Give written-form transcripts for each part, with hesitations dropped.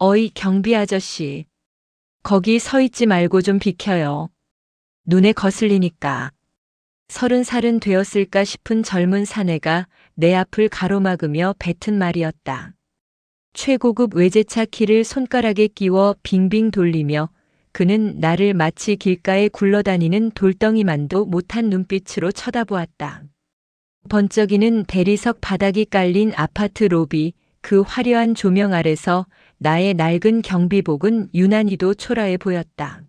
어이 경비 아저씨. 거기 서 있지 말고 좀 비켜요. 눈에 거슬리니까. 30살은 되었을까 싶은 젊은 사내가 내 앞을 가로막으며 뱉은 말이었다. 최고급 외제차 키를 손가락에 끼워 빙빙 돌리며 그는 나를 마치 길가에 굴러다니는 돌덩이만도 못한 눈빛으로 쳐다보았다. 번쩍이는 대리석 바닥이 깔린 아파트 로비, 그 화려한 조명 아래서 나의 낡은 경비복은 유난히도 초라해 보였다.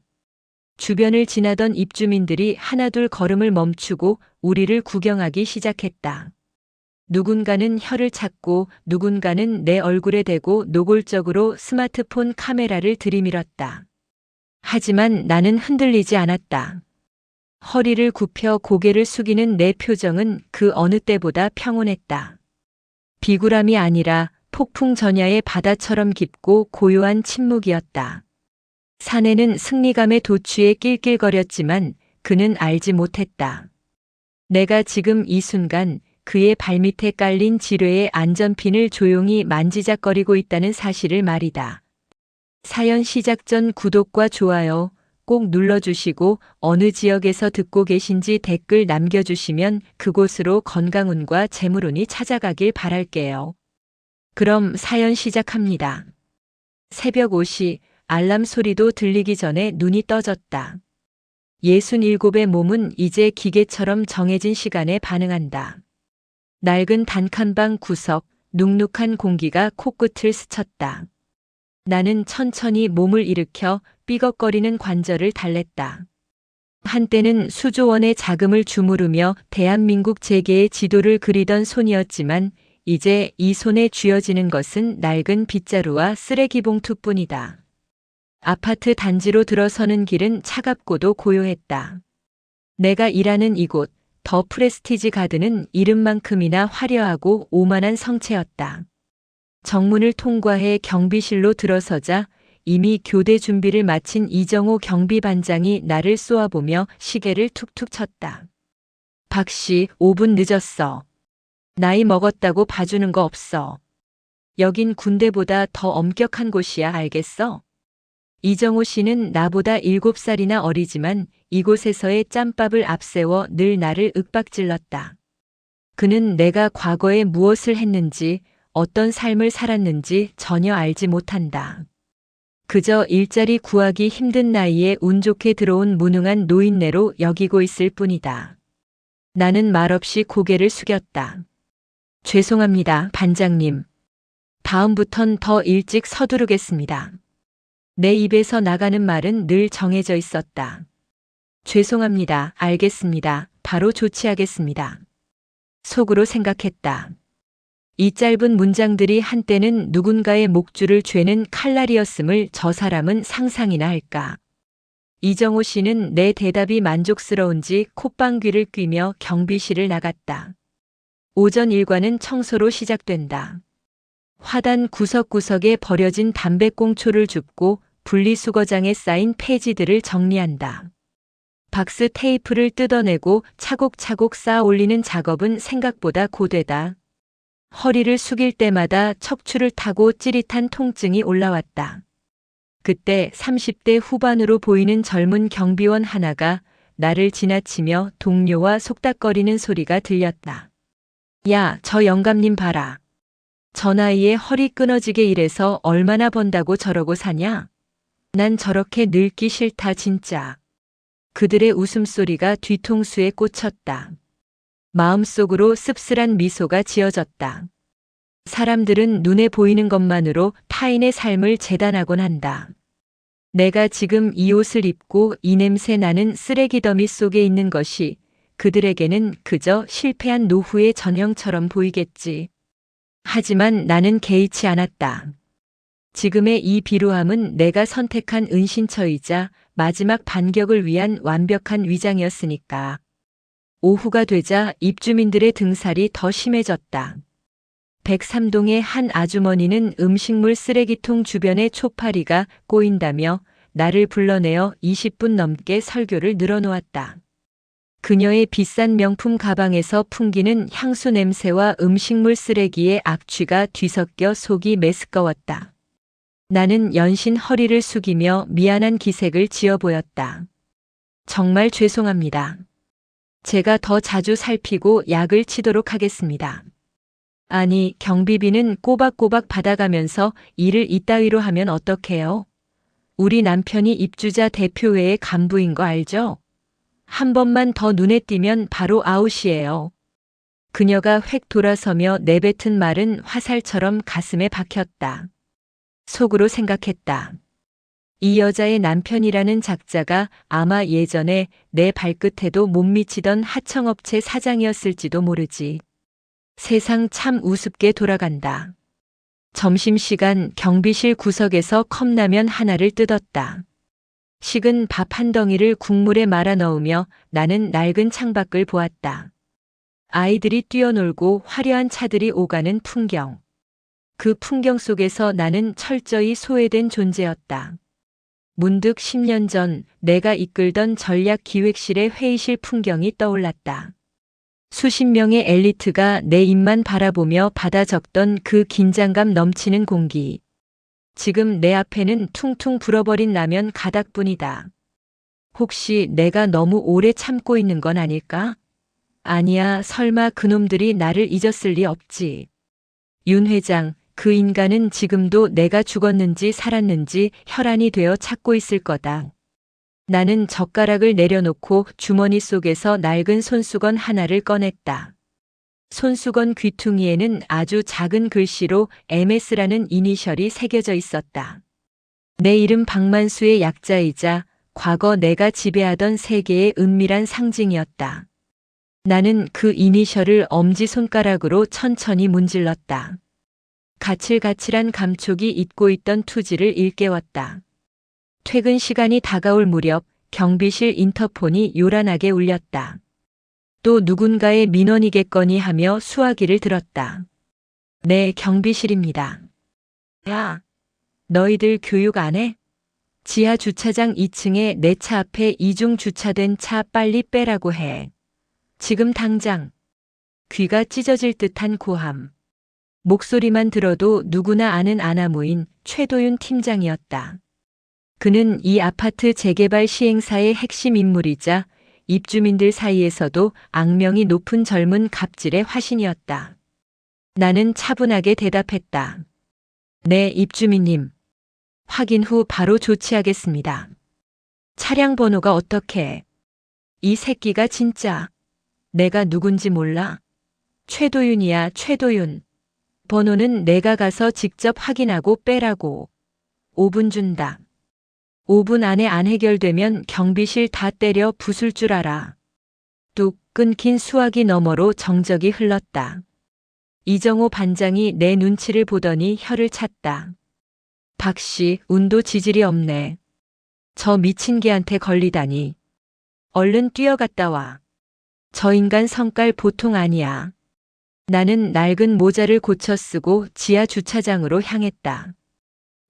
주변을 지나던 입주민들이 하나둘 걸음을 멈추고 우리를 구경하기 시작했다. 누군가는 혀를 찾고 누군가는 내 얼굴에 대고 노골적으로 스마트폰 카메라를 들이밀었다. 하지만 나는 흔들리지 않았다. 허리를 굽혀 고개를 숙이는 내 표정은 그 어느 때보다 평온했다. 비굴함이 아니라 폭풍 전야의 바다처럼 깊고 고요한 침묵이었다. 사내는 승리감에 도취해 낄낄거렸지만 그는 알지 못했다. 내가 지금 이 순간 그의 발밑에 깔린 지뢰의 안전핀을 조용히 만지작거리고 있다는 사실을 말이다. 사연 시작 전 구독과 좋아요 꼭 눌러주시고 어느 지역에서 듣고 계신지 댓글 남겨주시면 그곳으로 건강운과 재물운이 찾아가길 바랄게요. 그럼 사연 시작합니다. 새벽 5시 알람 소리도 들리기 전에 눈이 떠졌다. 67의 몸은 이제 기계처럼 정해진 시간에 반응한다. 낡은 단칸방 구석, 눅눅한 공기가 코끝을 스쳤다. 나는 천천히 몸을 일으켜 삐걱거리는 관절을 달랬다. 한때는 수조 원의 자금을 주무르며 대한민국 재계의 지도를 그리던 손이었지만 이제 이 손에 쥐어지는 것은 낡은 빗자루와 쓰레기 봉투뿐이다. 아파트 단지로 들어서는 길은 차갑고도 고요했다. 내가 일하는 이곳, 더 프레스티지 가든은 이름만큼이나 화려하고 오만한 성체였다. 정문을 통과해 경비실로 들어서자 이미 교대 준비를 마친 이정호 경비반장이 나를 쏘아보며 시계를 툭툭 쳤다. 박 씨, 5분 늦었어. 나이 먹었다고 봐주는 거 없어. 여긴 군대보다 더 엄격한 곳이야, 알겠어? 이정호 씨는 나보다 7살이나 어리지만 이곳에서의 짬밥을 앞세워 늘 나를 윽박질렀다. 그는 내가 과거에 무엇을 했는지, 어떤 삶을 살았는지 전혀 알지 못한다. 그저 일자리 구하기 힘든 나이에 운 좋게 들어온 무능한 노인네로 여기고 있을 뿐이다. 나는 말없이 고개를 숙였다. 죄송합니다, 반장님. 다음부턴 더 일찍 서두르겠습니다. 내 입에서 나가는 말은 늘 정해져 있었다. 죄송합니다, 알겠습니다. 바로 조치하겠습니다. 속으로 생각했다. 이 짧은 문장들이 한때는 누군가의 목줄을 죄는 칼날이었음을 저 사람은 상상이나 할까. 이정호 씨는 내 대답이 만족스러운지 콧방귀를 뀌며 경비실을 나갔다. 오전 일과는 청소로 시작된다. 화단 구석구석에 버려진 담배꽁초를 줍고 분리수거장에 쌓인 폐지들을 정리한다. 박스 테이프를 뜯어내고 차곡차곡 쌓아 올리는 작업은 생각보다 고되다. 허리를 숙일 때마다 척추를 타고 찌릿한 통증이 올라왔다. 그때 30대 후반으로 보이는 젊은 경비원 하나가 나를 지나치며 동료와 속닥거리는 소리가 들렸다. 야, 저 영감님 봐라. 저 나이에 허리 끊어지게 일해서 얼마나 번다고 저러고 사냐? 난 저렇게 늙기 싫다 진짜. 그들의 웃음소리가 뒤통수에 꽂혔다. 마음속으로 씁쓸한 미소가 지어졌다. 사람들은 눈에 보이는 것만으로 타인의 삶을 재단하곤 한다. 내가 지금 이 옷을 입고 이 냄새 나는 쓰레기 더미 속에 있는 것이 그들에게는 그저 실패한 노후의 전형처럼 보이겠지. 하지만 나는 개의치 않았다. 지금의 이 비루함은 내가 선택한 은신처이자 마지막 반격을 위한 완벽한 위장이었으니까. 오후가 되자 입주민들의 등살이 더 심해졌다. 103동의 한 아주머니는 음식물 쓰레기통 주변에 초파리가 꼬인다며 나를 불러내어 20분 넘게 설교를 늘어놓았다. 그녀의 비싼 명품 가방에서 풍기는 향수 냄새와 음식물 쓰레기의 악취가 뒤섞여 속이 메스꺼웠다. 나는 연신 허리를 숙이며 미안한 기색을 지어 보였다. 정말 죄송합니다. 제가 더 자주 살피고 약을 치도록 하겠습니다. 아니, 경비비는 꼬박꼬박 받아가면서 일을 이따위로 하면 어떡해요? 우리 남편이 입주자 대표회의 간부인 거 알죠? 한 번만 더 눈에 띄면 바로 아웃이에요. 그녀가 획 돌아서며 내뱉은 말은 화살처럼 가슴에 박혔다. 속으로 생각했다. 이 여자의 남편이라는 작자가 아마 예전에 내 발끝에도 못 미치던 하청업체 사장이었을지도 모르지. 세상 참 우습게 돌아간다. 점심시간 경비실 구석에서 컵라면 하나를 뜯었다. 식은 밥 한 덩이를 국물에 말아 넣으며 나는 낡은 창밖을 보았다. 아이들이 뛰어놀고 화려한 차들이 오가는 풍경. 그 풍경 속에서 나는 철저히 소외된 존재였다. 문득 10년 전 내가 이끌던 전략기획실의 회의실 풍경이 떠올랐다. 수십 명의 엘리트가 내 입만 바라보며 받아 적던 그 긴장감 넘치는 공기. 지금 내 앞에는 퉁퉁 불어버린 라면 가닥뿐이다. 혹시 내가 너무 오래 참고 있는 건 아닐까? 아니야, 설마 그놈들이 나를 잊었을 리 없지. 윤 회장, 그 인간은 지금도 내가 죽었는지 살았는지 혈안이 되어 찾고 있을 거다. 나는 젓가락을 내려놓고 주머니 속에서 낡은 손수건 하나를 꺼냈다. 손수건 귀퉁이에는 아주 작은 글씨로 MS라는 이니셜이 새겨져 있었다. 내 이름 박만수의 약자이자 과거 내가 지배하던 세계의 은밀한 상징이었다. 나는 그 이니셜을 엄지손가락으로 천천히 문질렀다. 가칠가칠한 감촉이 잊고 있던 투지를 일깨웠다. 퇴근 시간이 다가올 무렵 경비실 인터폰이 요란하게 울렸다. 또 누군가의 민원이겠거니 하며 수화기를 들었다. 네, 경비실입니다. 야, 너희들 교육 안 해? 지하 주차장 2층에 내 차 앞에 이중 주차된 차 빨리 빼라고 해. 지금 당장. 귀가 찢어질 듯한 고함. 목소리만 들어도 누구나 아는 아나무인 최도윤 팀장이었다. 그는 이 아파트 재개발 시행사의 핵심 인물이자 입주민들 사이에서도 악명이 높은 젊은 갑질의 화신이었다. 나는 차분하게 대답했다. 네, 입주민님. 확인 후 바로 조치하겠습니다. 차량 번호가 어떻게? 이 새끼가 진짜. 내가 누군지 몰라? 최도윤이야, 최도윤. 번호는 내가 가서 직접 확인하고 빼라고. 5분 준다. 5분 안에 안 해결되면 경비실 다 때려 부술 줄 알아. 뚝 끊긴 수화기 너머로 정적이 흘렀다. 이정호 반장이 내 눈치를 보더니 혀를 찼다. 박씨, 운도 지질이 없네. 저 미친 개한테 걸리다니. 얼른 뛰어갔다 와. 저 인간 성깔 보통 아니야. 나는 낡은 모자를 고쳐 쓰고 지하 주차장으로 향했다.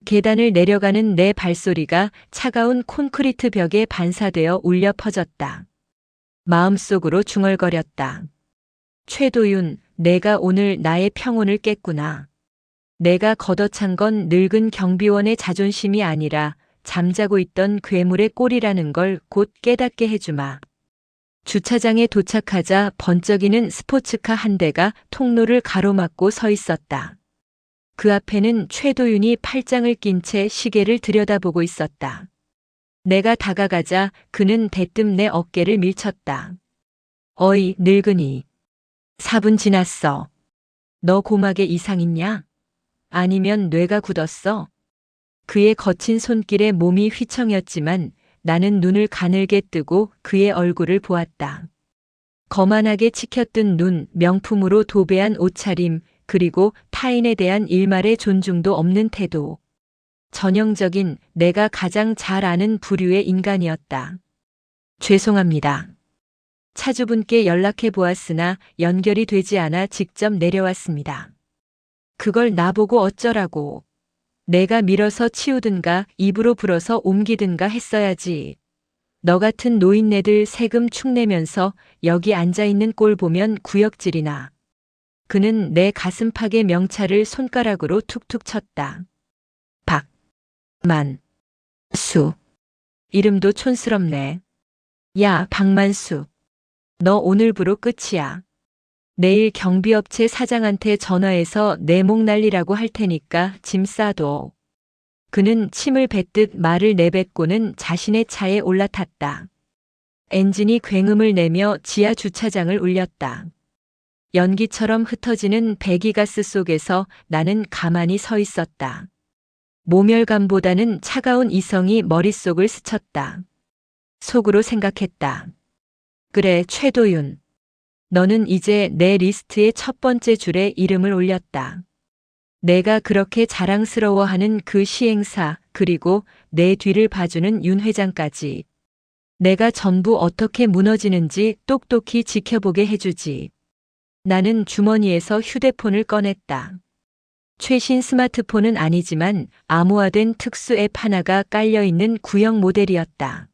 계단을 내려가는 내 발소리가 차가운 콘크리트 벽에 반사되어 울려 퍼졌다. 마음속으로 중얼거렸다. 최도윤, 내가 오늘 나의 평온을 깼구나. 내가 걷어찬 건 늙은 경비원의 자존심이 아니라 잠자고 있던 괴물의 꼴이라는 걸 곧 깨닫게 해주마. 주차장에 도착하자 번쩍이는 스포츠카 한 대가 통로를 가로막고 서 있었다. 그 앞에는 최도윤이 팔짱을 낀 채 시계를 들여다보고 있었다. 내가 다가가자 그는 대뜸 내 어깨를 밀쳤다. 어이, 늙은이. 4분 지났어. 너 고막에 이상 있냐? 아니면 뇌가 굳었어? 그의 거친 손길에 몸이 휘청였지만 나는 눈을 가늘게 뜨고 그의 얼굴을 보았다. 거만하게 치켜뜬 눈, 명품으로 도배한 옷차림, 그리고 타인에 대한 일말의 존중도 없는 태도. 전형적인 내가 가장 잘 아는 부류의 인간이었다. 죄송합니다. 차주분께 연락해 보았으나 연결이 되지 않아 직접 내려왔습니다. 그걸 나보고 어쩌라고. 내가 밀어서 치우든가 입으로 불어서 옮기든가 했어야지. 너 같은 노인네들 세금 축내면서 여기 앉아있는 꼴 보면 구역질이나. 그는 내 가슴팍에 명찰을 손가락으로 툭툭 쳤다. 박. 수. 이름도 촌스럽네. 야, 박만수. 너 오늘부로 끝이야. 내일 경비업체 사장한테 전화해서 내 목 날리라고 할 테니까 짐 싸둬. 그는 침을 뱉듯 말을 내뱉고는 자신의 차에 올라탔다. 엔진이 굉음을 내며 지하 주차장을 울렸다. 연기처럼 흩어지는 배기가스 속에서 나는 가만히 서 있었다. 모멸감보다는 차가운 이성이 머릿속을 스쳤다. 속으로 생각했다. 그래, 최도윤. 너는 이제 내 리스트의 첫 번째 줄에 이름을 올렸다. 내가 그렇게 자랑스러워하는 그 시행사, 그리고 내 뒤를 봐주는 윤 회장까지. 내가 전부 어떻게 무너지는지 똑똑히 지켜보게 해주지. 나는 주머니에서 휴대폰을 꺼냈다. 최신 스마트폰은 아니지만 암호화된 특수 앱 하나가 깔려있는 구형 모델이었다.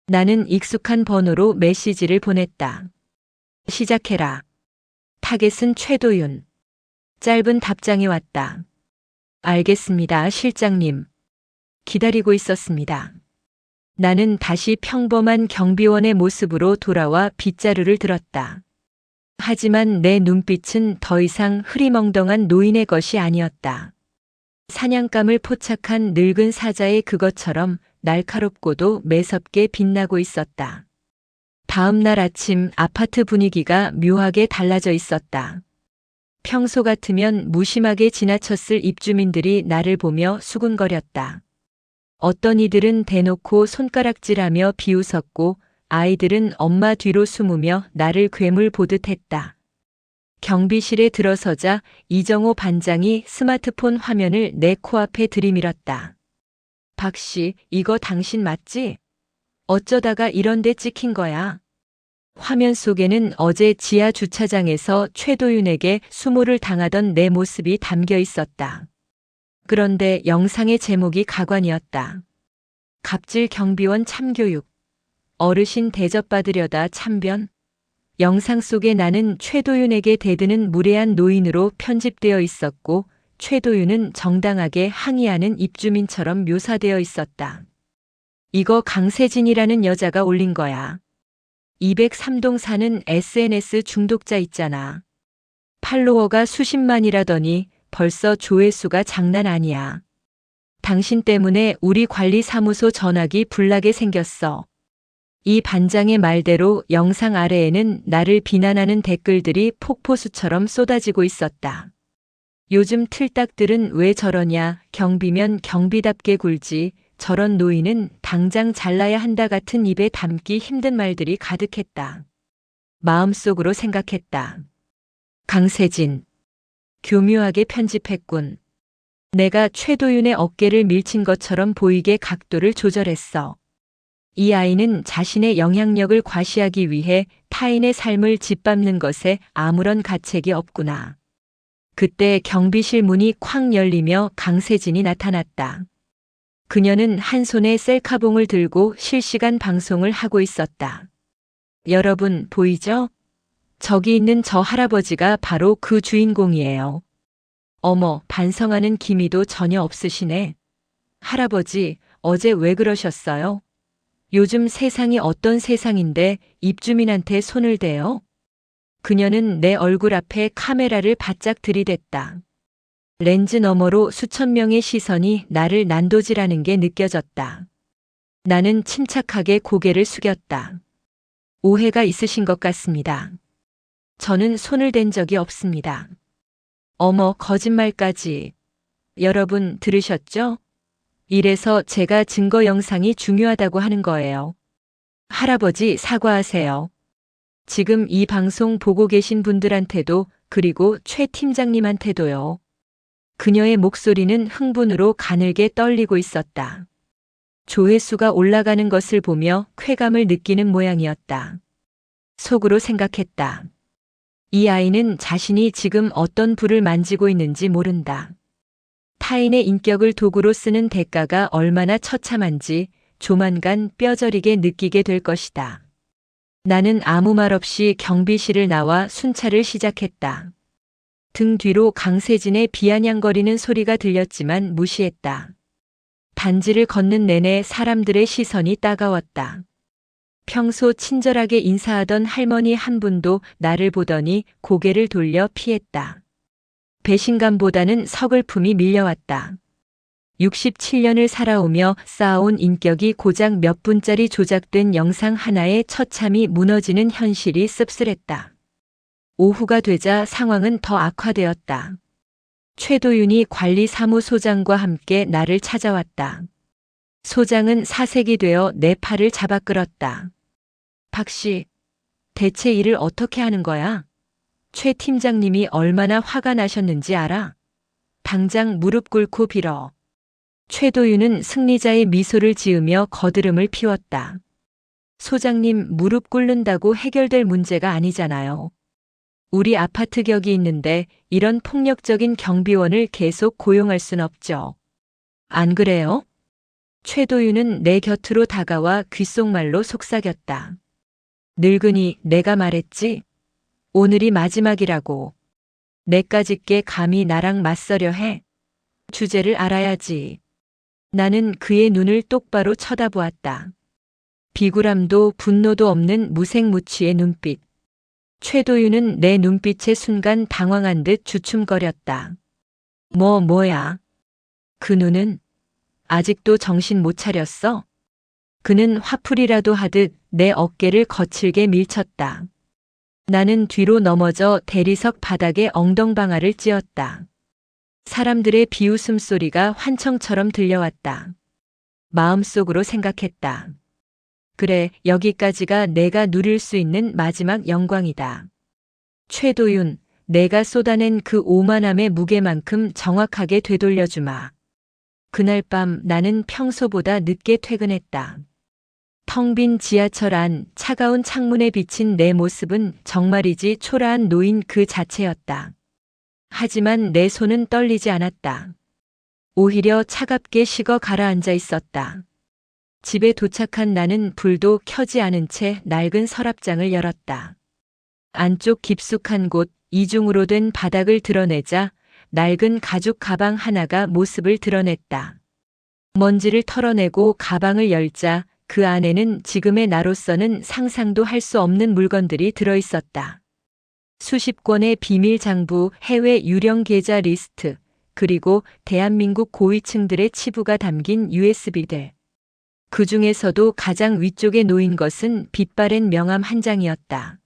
나는 익숙한 번호로 메시지를 보냈다. 시작해라. 타겟은 최도윤. 짧은 답장이 왔다. 알겠습니다, 실장님. 기다리고 있었습니다. 나는 다시 평범한 경비원의 모습으로 돌아와 빗자루를 들었다. 하지만 내 눈빛은 더 이상 흐리멍덩한 노인의 것이 아니었다. 사냥감을 포착한 늙은 사자의 그것처럼 날카롭고도 매섭게 빛나고 있었다. 다음 날 아침 아파트 분위기가 묘하게 달라져 있었다. 평소 같으면 무심하게 지나쳤을 입주민들이 나를 보며 수군거렸다. 어떤 이들은 대놓고 손가락질하며 비웃었고 아이들은 엄마 뒤로 숨으며 나를 괴물 보듯 했다. 경비실에 들어서자 이정호 반장이 스마트폰 화면을 내 코앞에 들이밀었다. 박 씨, 이거 당신 맞지? 어쩌다가 이런 데 찍힌 거야? 화면 속에는 어제 지하 주차장에서 최도윤에게 수모를 당하던 내 모습이 담겨 있었다. 그런데 영상의 제목이 가관이었다. 갑질 경비원 참교육. 어르신 대접받으려다 참변. 영상 속에 나는 최도윤에게 대드는 무례한 노인으로 편집되어 있었고 최도윤은 정당하게 항의하는 입주민처럼 묘사되어 있었다. 이거 강세진이라는 여자가 올린 거야. 203동 사는 SNS 중독자 있잖아. 팔로워가 수십만이라더니 벌써 조회수가 장난 아니야. 당신 때문에 우리 관리사무소 전화기 불나게 생겼어. 이 반장의 말대로 영상 아래에는 나를 비난하는 댓글들이 폭포수처럼 쏟아지고 있었다. 요즘 틀딱들은 왜 저러냐, 경비면 경비답게 굴지, 저런 노인은 당장 잘라야 한다 같은 입에 담기 힘든 말들이 가득했다. 마음속으로 생각했다. 강세진. 교묘하게 편집했군. 내가 최도윤의 어깨를 밀친 것처럼 보이게 각도를 조절했어. 이 아이는 자신의 영향력을 과시하기 위해 타인의 삶을 짓밟는 것에 아무런 가책이 없구나. 그때 경비실 문이 쾅 열리며 강세진이 나타났다. 그녀는 한 손에 셀카봉을 들고 실시간 방송을 하고 있었다. 여러분, 보이죠? 저기 있는 저 할아버지가 바로 그 주인공이에요. 어머, 반성하는 기미도 전혀 없으시네. 할아버지, 어제 왜 그러셨어요? 요즘 세상이 어떤 세상인데 입주민한테 손을 대요? 그녀는 내 얼굴 앞에 카메라를 바짝 들이댔다. 렌즈 너머로 수천 명의 시선이 나를 난도질하는 게 느껴졌다. 나는 침착하게 고개를 숙였다. 오해가 있으신 것 같습니다. 저는 손을 댄 적이 없습니다. 어머, 거짓말까지. 여러분 들으셨죠? 이래서 제가 증거 영상이 중요하다고 하는 거예요. 할아버지, 사과하세요. 지금 이 방송 보고 계신 분들한테도, 그리고 최 팀장님한테도요. 그녀의 목소리는 흥분으로 가늘게 떨리고 있었다. 조회수가 올라가는 것을 보며 쾌감을 느끼는 모양이었다. 속으로 생각했다. 이 아이는 자신이 지금 어떤 불을 만지고 있는지 모른다. 타인의 인격을 도구로 쓰는 대가가 얼마나 처참한지 조만간 뼈저리게 느끼게 될 것이다. 나는 아무 말 없이 경비실을 나와 순찰을 시작했다. 등 뒤로 강세진의 비아냥거리는 소리가 들렸지만 무시했다. 단지를 걷는 내내 사람들의 시선이 따가웠다. 평소 친절하게 인사하던 할머니 한 분도 나를 보더니 고개를 돌려 피했다. 배신감보다는 서글픔이 밀려왔다. 67년을 살아오며 쌓아온 인격이 고작 몇 분짜리 조작된 영상 하나에 처참히 무너지는 현실이 씁쓸했다. 오후가 되자 상황은 더 악화되었다. 최도윤이 관리사무소장과 함께 나를 찾아왔다. 소장은 사색이 되어 내 팔을 잡아 끌었다. 박 씨, 대체 일을 어떻게 하는 거야? 최 팀장님이 얼마나 화가 나셨는지 알아? 당장 무릎 꿇고 빌어. 최도윤은 승리자의 미소를 지으며 거드름을 피웠다. 소장님, 무릎 꿇는다고 해결될 문제가 아니잖아요. 우리 아파트 격이 있는데 이런 폭력적인 경비원을 계속 고용할 순 없죠. 안 그래요? 최도윤은 내 곁으로 다가와 귓속말로 속삭였다. 늙은이, 내가 말했지? 오늘이 마지막이라고. 내까짓게 감히 나랑 맞서려 해? 주제를 알아야지. 나는 그의 눈을 똑바로 쳐다보았다. 비굴함도 분노도 없는 무색무취의 눈빛. 최도윤은 내 눈빛에 순간 당황한 듯 주춤거렸다. 뭐야? 그 눈은? 아직도 정신 못 차렸어? 그는 화풀이라도 하듯 내 어깨를 거칠게 밀쳤다. 나는 뒤로 넘어져 대리석 바닥에 엉덩방아를 찧었다. 사람들의 비웃음 소리가 환청처럼 들려왔다. 마음속으로 생각했다. 그래, 여기까지가 내가 누릴 수 있는 마지막 영광이다. 최도윤, 내가 쏟아낸 그 오만함의 무게만큼 정확하게 되돌려주마. 그날 밤 나는 평소보다 늦게 퇴근했다. 텅 빈 지하철 안 차가운 창문에 비친 내 모습은 정말이지 초라한 노인 그 자체였다. 하지만 내 손은 떨리지 않았다. 오히려 차갑게 식어 가라앉아 있었다. 집에 도착한 나는 불도 켜지 않은 채 낡은 서랍장을 열었다. 안쪽 깊숙한 곳 이중으로 된 바닥을 드러내자 낡은 가죽 가방 하나가 모습을 드러냈다. 먼지를 털어내고 가방을 열자 그 안에는 지금의 나로서는 상상도 할 수 없는 물건들이 들어있었다. 수십 권의 비밀 장부, 해외 유령 계좌 리스트, 그리고 대한민국 고위층들의 치부가 담긴 USB들. 그 중에서도 가장 위쪽에 놓인 것은 빛바랜 명함 한 장이었다.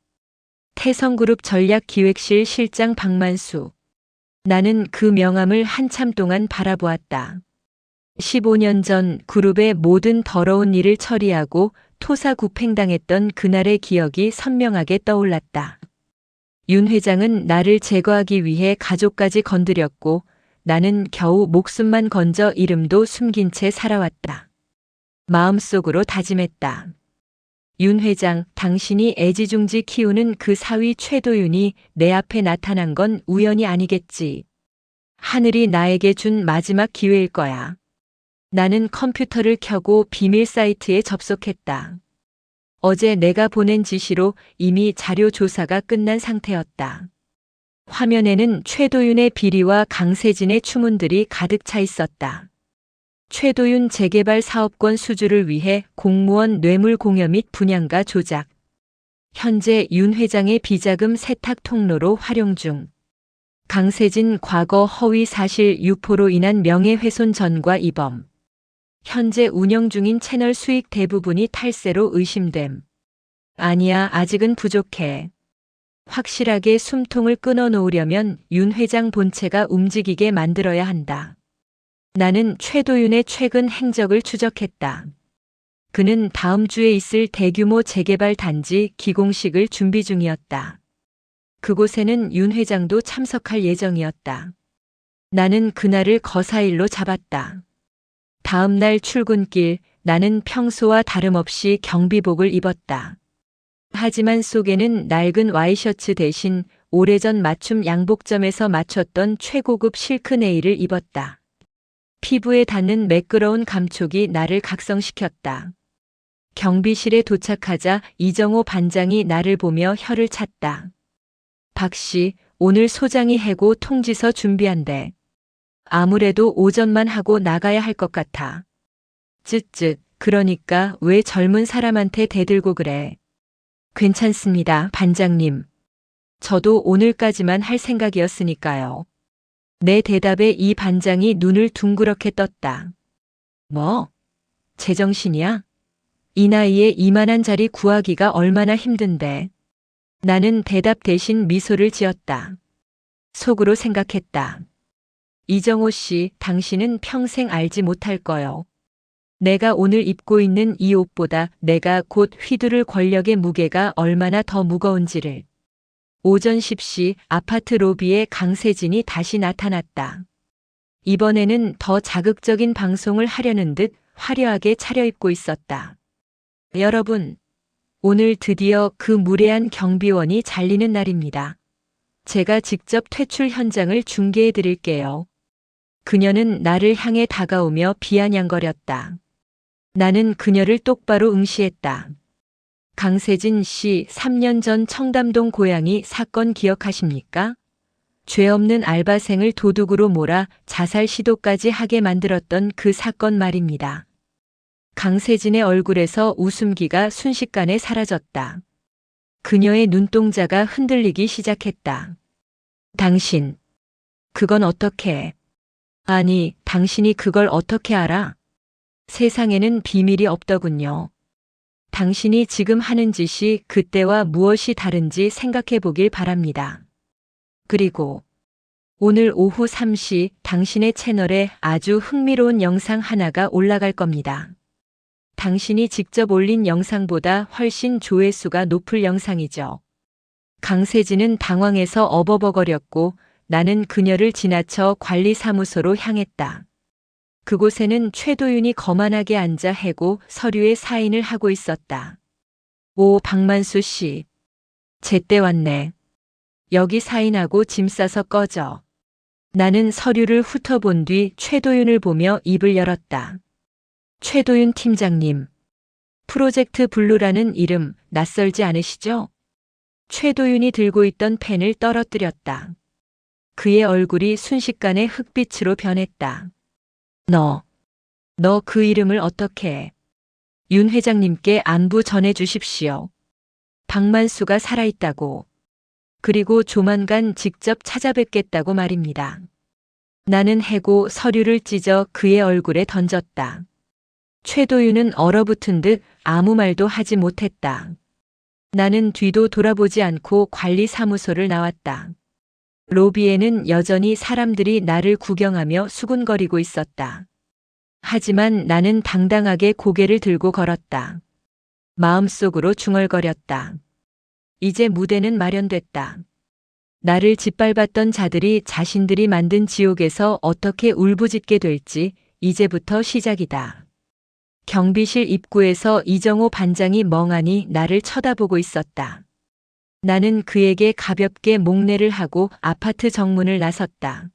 태성그룹 전략기획실 실장 박만수. 나는 그 명함을 한참 동안 바라보았다. 15년 전 그룹의 모든 더러운 일을 처리하고 토사구팽당했던 그날의 기억이 선명하게 떠올랐다. 윤 회장은 나를 제거하기 위해 가족까지 건드렸고 나는 겨우 목숨만 건져 이름도 숨긴 채 살아왔다. 마음속으로 다짐했다. 윤 회장, 당신이 애지중지 키우는 그 사위 최도윤이 내 앞에 나타난 건 우연이 아니겠지. 하늘이 나에게 준 마지막 기회일 거야. 나는 컴퓨터를 켜고 비밀 사이트에 접속했다. 어제 내가 보낸 지시로 이미 자료 조사가 끝난 상태였다. 화면에는 최도윤의 비리와 강세진의 추문들이 가득 차 있었다. 최도윤 재개발 사업권 수주를 위해 공무원 뇌물 공여 및 분양가 조작. 현재 윤 회장의 비자금 세탁 통로로 활용 중. 강세진 과거 허위 사실 유포로 인한 명예훼손 전과 이범. 현재 운영 중인 채널 수익 대부분이 탈세로 의심됨. 아니야, 아직은 부족해. 확실하게 숨통을 끊어놓으려면 윤 회장 본체가 움직이게 만들어야 한다. 나는 최도윤의 최근 행적을 추적했다. 그는 다음 주에 있을 대규모 재개발 단지 기공식을 준비 중이었다. 그곳에는 윤 회장도 참석할 예정이었다. 나는 그날을 거사일로 잡았다. 다음 날 출근길 나는 평소와 다름없이 경비복을 입었다. 하지만 속에는 낡은 와이셔츠 대신 오래전 맞춤 양복점에서 맞췄던 최고급 실크 네일을 입었다. 피부에 닿는 매끄러운 감촉이 나를 각성시켰다. 경비실에 도착하자 이정호 반장이 나를 보며 혀를 찼다. 박 씨, 오늘 소장이 해고 통지서 준비한대. 아무래도 오전만 하고 나가야 할 것 같아. 쯧쯧, 그러니까 왜 젊은 사람한테 대들고 그래? 괜찮습니다, 반장님. 저도 오늘까지만 할 생각이었으니까요. 내 대답에 이 반장이 눈을 둥그렇게 떴다. 뭐? 제정신이야? 이 나이에 이만한 자리 구하기가 얼마나 힘든데. 나는 대답 대신 미소를 지었다. 속으로 생각했다. 이정호 씨, 당신은 평생 알지 못할 거요. 내가 오늘 입고 있는 이 옷보다 내가 곧 휘두를 권력의 무게가 얼마나 더 무거운지를. 오전 10시 아파트 로비에 강세진이 다시 나타났다. 이번에는 더 자극적인 방송을 하려는 듯 화려하게 차려입고 있었다. 여러분, 오늘 드디어 그 무례한 경비원이 잘리는 날입니다. 제가 직접 퇴출 현장을 중계해 드릴게요. 그녀는 나를 향해 다가오며 비아냥거렸다. 나는 그녀를 똑바로 응시했다. 강세진 씨 3년 전 청담동 고양이 사건 기억하십니까? 죄 없는 알바생을 도둑으로 몰아 자살 시도까지 하게 만들었던 그 사건 말입니다. 강세진의 얼굴에서 웃음기가 순식간에 사라졌다. 그녀의 눈동자가 흔들리기 시작했다. 당신, 그건 어떻게? 아니, 당신이 그걸 어떻게 알아? 세상에는 비밀이 없더군요. 당신이 지금 하는 짓이 그때와 무엇이 다른지 생각해 보길 바랍니다. 그리고 오늘 오후 3시 당신의 채널에 아주 흥미로운 영상 하나가 올라갈 겁니다. 당신이 직접 올린 영상보다 훨씬 조회수가 높을 영상이죠. 강세진은 당황해서 어버버거렸고 나는 그녀를 지나쳐 관리사무소로 향했다. 그곳에는 최도윤이 거만하게 앉아 해고 서류에 사인을 하고 있었다. 오, 박만수 씨. 제때 왔네. 여기 사인하고 짐 싸서 꺼져. 나는 서류를 훑어본 뒤 최도윤을 보며 입을 열었다. 최도윤 팀장님. 프로젝트 블루라는 이름 낯설지 않으시죠? 최도윤이 들고 있던 펜을 떨어뜨렸다. 그의 얼굴이 순식간에 흑빛으로 변했다. 너 그 이름을 어떻게 해? 윤 회장님께 안부 전해 주십시오. 박만수가 살아있다고. 그리고 조만간 직접 찾아뵙겠다고 말입니다. 나는 해고 서류를 찢어 그의 얼굴에 던졌다. 최도윤은 얼어붙은 듯 아무 말도 하지 못했다. 나는 뒤도 돌아보지 않고 관리사무소를 나왔다. 로비에는 여전히 사람들이 나를 구경하며 수군거리고 있었다. 하지만 나는 당당하게 고개를 들고 걸었다. 마음속으로 중얼거렸다. 이제 무대는 마련됐다. 나를 짓밟았던 자들이 자신들이 만든 지옥에서 어떻게 울부짖게 될지 이제부터 시작이다. 경비실 입구에서 이정호 반장이 멍하니 나를 쳐다보고 있었다. 나는 그에게 가볍게 목례를 하고 아파트 정문을 나섰다.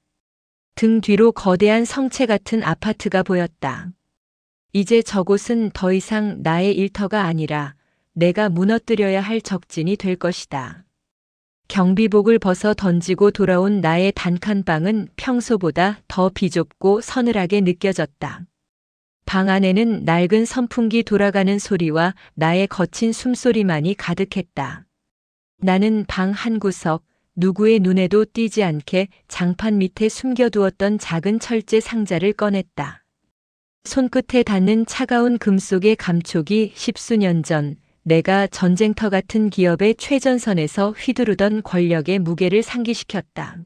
등 뒤로 거대한 성체 같은 아파트가 보였다. 이제 저곳은 더 이상 나의 일터가 아니라 내가 무너뜨려야 할 적진이 될 것이다. 경비복을 벗어 던지고 돌아온 나의 단칸방은 평소보다 더 비좁고 서늘하게 느껴졌다. 방 안에는 낡은 선풍기 돌아가는 소리와 나의 거친 숨소리만이 가득했다. 나는 방 한 구석, 누구의 눈에도 띄지 않게 장판 밑에 숨겨두었던 작은 철제 상자를 꺼냈다. 손끝에 닿는 차가운 금속의 감촉이 십수년 전 내가 전쟁터 같은 기업의 최전선에서 휘두르던 권력의 무게를 상기시켰다.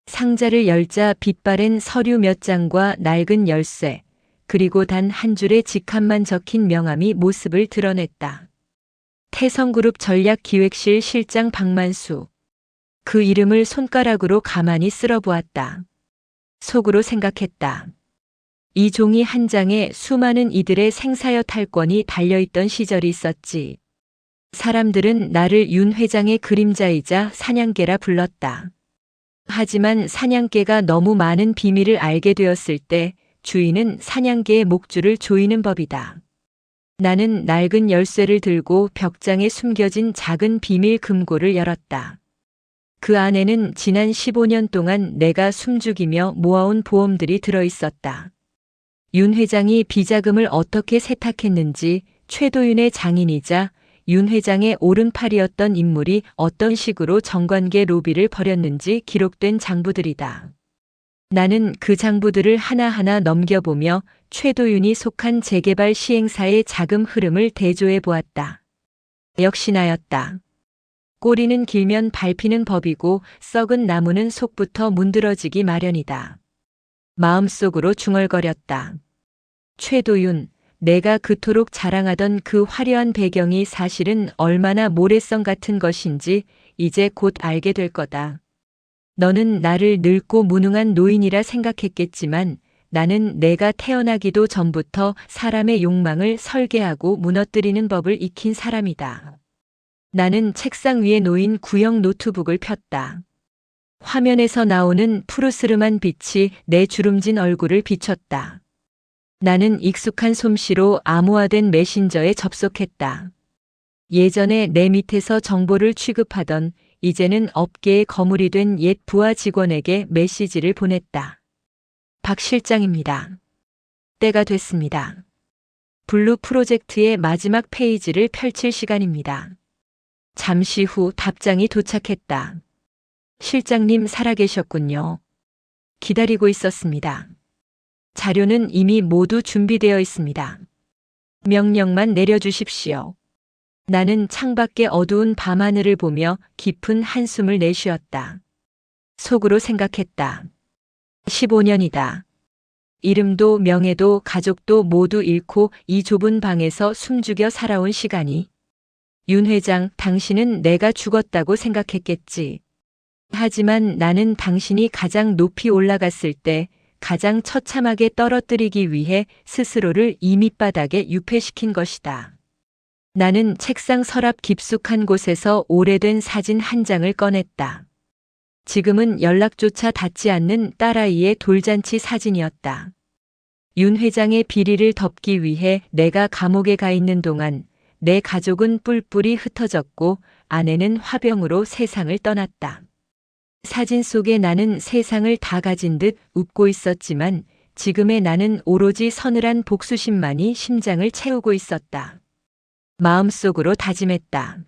상자를 열자 빛바랜 서류 몇 장과 낡은 열쇠, 그리고 단 한 줄의 직함만 적힌 명함이 모습을 드러냈다. 태성그룹 전략기획실 실장 박만수. 그 이름을 손가락으로 가만히 쓸어보았다. 속으로 생각했다. 이 종이 한 장에 수많은 이들의 생사여 탈권이 달려있던 시절이 있었지. 사람들은 나를 윤 회장의 그림자이자 사냥개라 불렀다. 하지만 사냥개가 너무 많은 비밀을 알게 되었을 때 주인은 사냥개의 목줄을 조이는 법이다. 나는 낡은 열쇠를 들고 벽장에 숨겨진 작은 비밀 금고를 열었다. 그 안에는 지난 15년 동안 내가 숨죽이며 모아온 보험들이 들어있었다. 윤 회장이 비자금을 어떻게 세탁했는지, 최도윤의 장인이자 윤 회장의 오른팔이었던 인물이 어떤 식으로 정관계 로비를 벌였는지 기록된 장부들이다. 나는 그 장부들을 하나하나 넘겨보며 최도윤이 속한 재개발 시행사의 자금 흐름을 대조해 보았다. 역시 나였다. 꼬리는 길면 밟히는 법이고 썩은 나무는 속부터 문드러지기 마련이다. 마음속으로 중얼거렸다. 최도윤, 내가 그토록 자랑하던 그 화려한 배경이 사실은 얼마나 모래성 같은 것인지 이제 곧 알게 될 거다. 너는 나를 늙고 무능한 노인이라 생각했겠지만 나는 내가 태어나기도 전부터 사람의 욕망을 설계하고 무너뜨리는 법을 익힌 사람이다. 나는 책상 위에 놓인 구형 노트북을 폈다. 화면에서 나오는 푸르스름한 빛이 내 주름진 얼굴을 비췄다. 나는 익숙한 솜씨로 암호화된 메신저에 접속했다. 예전에 내 밑에서 정보를 취급하던 이제는 업계의 거물이 된 옛 부하 직원에게 메시지를 보냈다. 박 실장입니다. 때가 됐습니다. 블루 프로젝트의 마지막 페이지를 펼칠 시간입니다. 잠시 후 답장이 도착했다. 실장님 살아계셨군요. 기다리고 있었습니다. 자료는 이미 모두 준비되어 있습니다. 명령만 내려주십시오. 나는 창밖의 어두운 밤하늘을 보며 깊은 한숨을 내쉬었다. 속으로 생각했다. 15년이다. 이름도 명예도 가족도 모두 잃고 이 좁은 방에서 숨죽여 살아온 시간이. 윤 회장, 당신은 내가 죽었다고 생각했겠지. 하지만 나는 당신이 가장 높이 올라갔을 때 가장 처참하게 떨어뜨리기 위해 스스로를 이 밑바닥에 유폐시킨 것이다. 나는 책상 서랍 깊숙한 곳에서 오래된 사진 한 장을 꺼냈다. 지금은 연락조차 닿지 않는 딸아이의 돌잔치 사진이었다. 윤 회장의 비리를 덮기 위해 내가 감옥에 가 있는 동안 내 가족은 뿔뿔이 흩어졌고 아내는 화병으로 세상을 떠났다. 사진 속에 나는 세상을 다 가진 듯 웃고 있었지만 지금의 나는 오로지 서늘한 복수심만이 심장을 채우고 있었다. 마음속으로 다짐했다.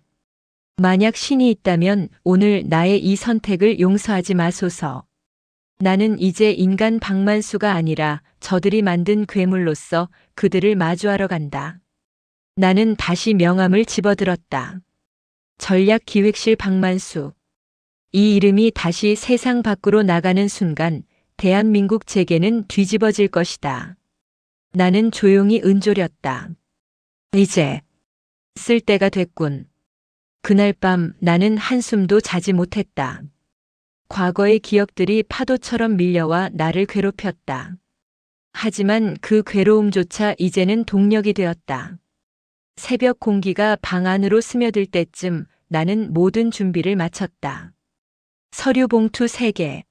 만약 신이 있다면 오늘 나의 이 선택을 용서하지 마소서. 나는 이제 인간 박만수가 아니라 저들이 만든 괴물로서 그들을 마주하러 간다. 나는 다시 명함을 집어들었다. 전략기획실 박만수. 이 이름이 다시 세상 밖으로 나가는 순간 대한민국 재계는 뒤집어질 것이다. 나는 조용히 은졸였다. 이제 쓸 때가 됐군. 그날 밤 나는 한숨도 자지 못했다. 과거의 기억들이 파도처럼 밀려와 나를 괴롭혔다. 하지만 그 괴로움조차 이제는 동력이 되었다. 새벽 공기가 방 안으로 스며들 때쯤 나는 모든 준비를 마쳤다. 서류 봉투 3개.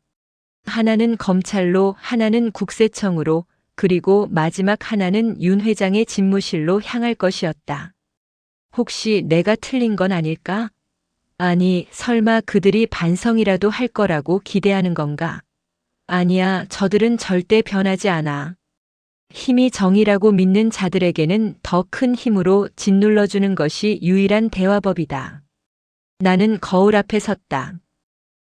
하나는 검찰로, 하나는 국세청으로, 그리고 마지막 하나는 윤 회장의 집무실로 향할 것이었다. 혹시 내가 틀린 건 아닐까? 아니, 설마 그들이 반성이라도 할 거라고 기대하는 건가? 아니야, 저들은 절대 변하지 않아. 힘이 정의라고 믿는 자들에게는 더 큰 힘으로 짓눌러주는 것이 유일한 대화법이다. 나는 거울 앞에 섰다.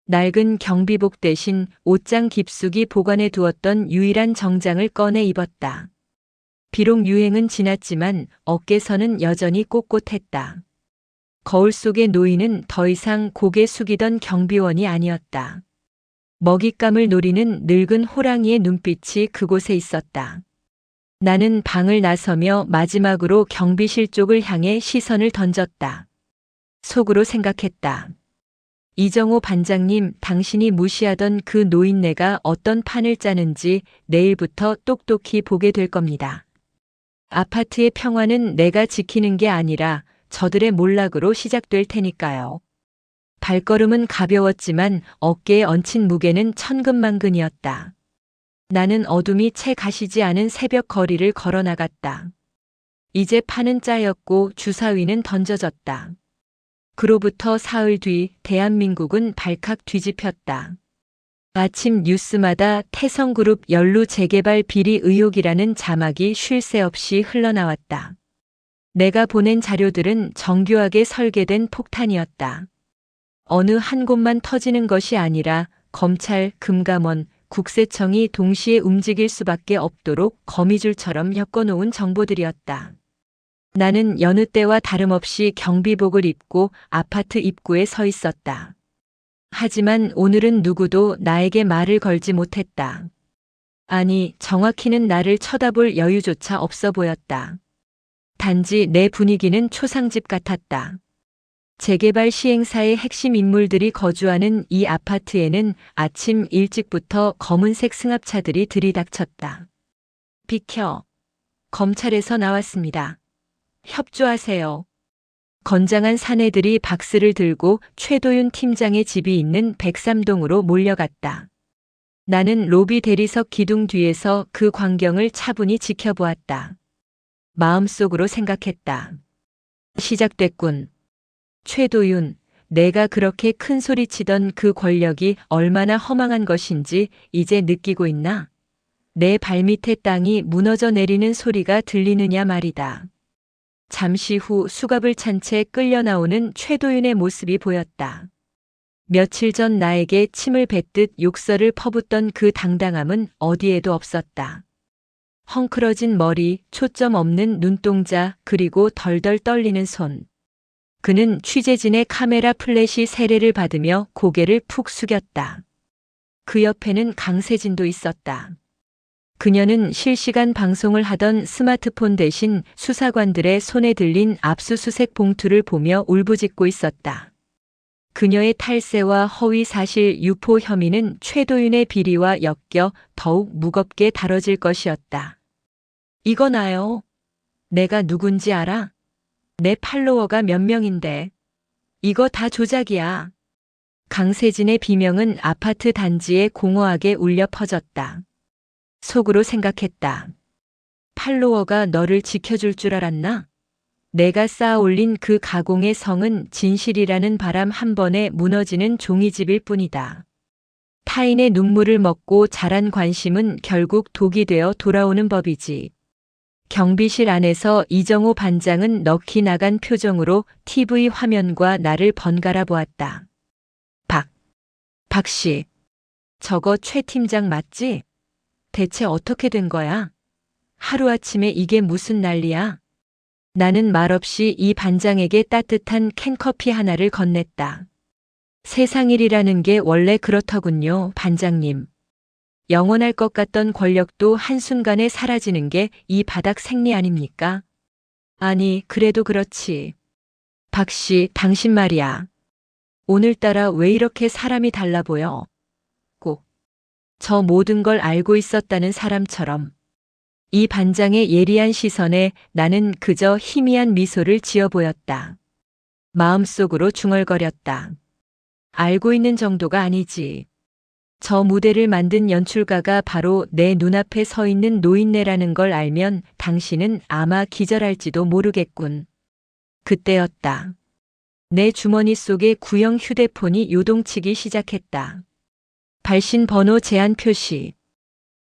낡은 경비복 대신 옷장 깊숙이 보관해 두었던 유일한 정장을 꺼내 입었다. 비록 유행은 지났지만 어깨선은 여전히 꼿꼿했다. 거울 속의 노인은 더 이상 고개 숙이던 경비원이 아니었다. 먹잇감을 노리는 늙은 호랑이의 눈빛이 그곳에 있었다. 나는 방을 나서며 마지막으로 경비실 쪽을 향해 시선을 던졌다. 속으로 생각했다. 이정호 반장님, 당신이 무시하던 그 노인네가 어떤 판을 짜는지 내일부터 똑똑히 보게 될 겁니다. 아파트의 평화는 내가 지키는 게 아니라 저들의 몰락으로 시작될 테니까요. 발걸음은 가벼웠지만 어깨에 얹힌 무게는 천근만근이었다. 나는 어둠이 채 가시지 않은 새벽 거리를 걸어 나갔다. 이제 판은 짜였고 주사위는 던져졌다. 그로부터 사흘 뒤 대한민국은 발칵 뒤집혔다. 아침 뉴스마다 태성그룹 연루 재개발 비리 의혹이라는 자막이 쉴 새 없이 흘러나왔다. 내가 보낸 자료들은 정교하게 설계된 폭탄이었다. 어느 한 곳만 터지는 것이 아니라 검찰, 금감원, 국세청이 동시에 움직일 수밖에 없도록 거미줄처럼 엮어놓은 정보들이었다. 나는 여느 때와 다름없이 경비복을 입고 아파트 입구에 서 있었다. 하지만 오늘은 누구도 나에게 말을 걸지 못했다. 아니, 정확히는 나를 쳐다볼 여유조차 없어 보였다. 단지 내 분위기는 초상집 같았다. 재개발 시행사의 핵심 인물들이 거주하는 이 아파트에는 아침 일찍부터 검은색 승합차들이 들이닥쳤다. 비켜. 검찰에서 나왔습니다. 협조하세요. 건장한 사내들이 박스를 들고 최도윤 팀장의 집이 있는 103동으로 몰려갔다. 나는 로비 대리석 기둥 뒤에서 그 광경을 차분히 지켜보았다. 마음속으로 생각했다. 시작됐군. 최도윤, 내가 그렇게 큰 소리 치던 그 권력이 얼마나 허망한 것인지 이제 느끼고 있나? 내 발밑의 땅이 무너져 내리는 소리가 들리느냐 말이다. 잠시 후 수갑을 찬 채 끌려 나오는 최도윤의 모습이 보였다. 며칠 전 나에게 침을 뱉듯 욕설을 퍼붓던 그 당당함은 어디에도 없었다. 헝클어진 머리, 초점 없는 눈동자, 그리고 덜덜 떨리는 손. 그는 취재진의 카메라 플래시 세례를 받으며 고개를 푹 숙였다. 그 옆에는 강세진도 있었다. 그녀는 실시간 방송을 하던 스마트폰 대신 수사관들의 손에 들린 압수수색 봉투를 보며 울부짖고 있었다. 그녀의 탈세와 허위 사실 유포 혐의는 최도윤의 비리와 엮여 더욱 무겁게 다뤄질 것이었다. 이거 나요. 내가 누군지 알아? 내 팔로워가 몇 명인데. 이거 다 조작이야. 강세진의 비명은 아파트 단지에 공허하게 울려 퍼졌다. 속으로 생각했다. 팔로워가 너를 지켜줄 줄 알았나? 내가 쌓아 올린 그 가공의 성은 진실이라는 바람 한 번에 무너지는 종이집일 뿐이다. 타인의 눈물을 먹고 자란 관심은 결국 독이 되어 돌아오는 법이지. 경비실 안에서 이정호 반장은 넋이 나간 표정으로 TV 화면과 나를 번갈아 보았다. 박 씨, 저거 최 팀장 맞지? 대체 어떻게 된 거야? 하루아침에 이게 무슨 난리야? 나는 말없이 이 반장에게 따뜻한 캔커피 하나를 건넸다. 세상 일이라는 게 원래 그렇더군요, 반장님. 영원할 것 같던 권력도 한순간에 사라지는 게 이 바닥 생리 아닙니까? 아니, 그래도 그렇지. 박 씨, 당신 말이야. 오늘따라 왜 이렇게 사람이 달라 보여? 꼭 저 모든 걸 알고 있었다는 사람처럼. 이 반장의 예리한 시선에 나는 그저 희미한 미소를 지어 보였다. 마음속으로 중얼거렸다. 알고 있는 정도가 아니지. 저 무대를 만든 연출가가 바로 내 눈앞에 서 있는 노인네라는 걸 알면 당신은 아마 기절할지도 모르겠군. 그때였다. 내 주머니 속에 구형 휴대폰이 요동치기 시작했다. 발신 번호 제한 표시.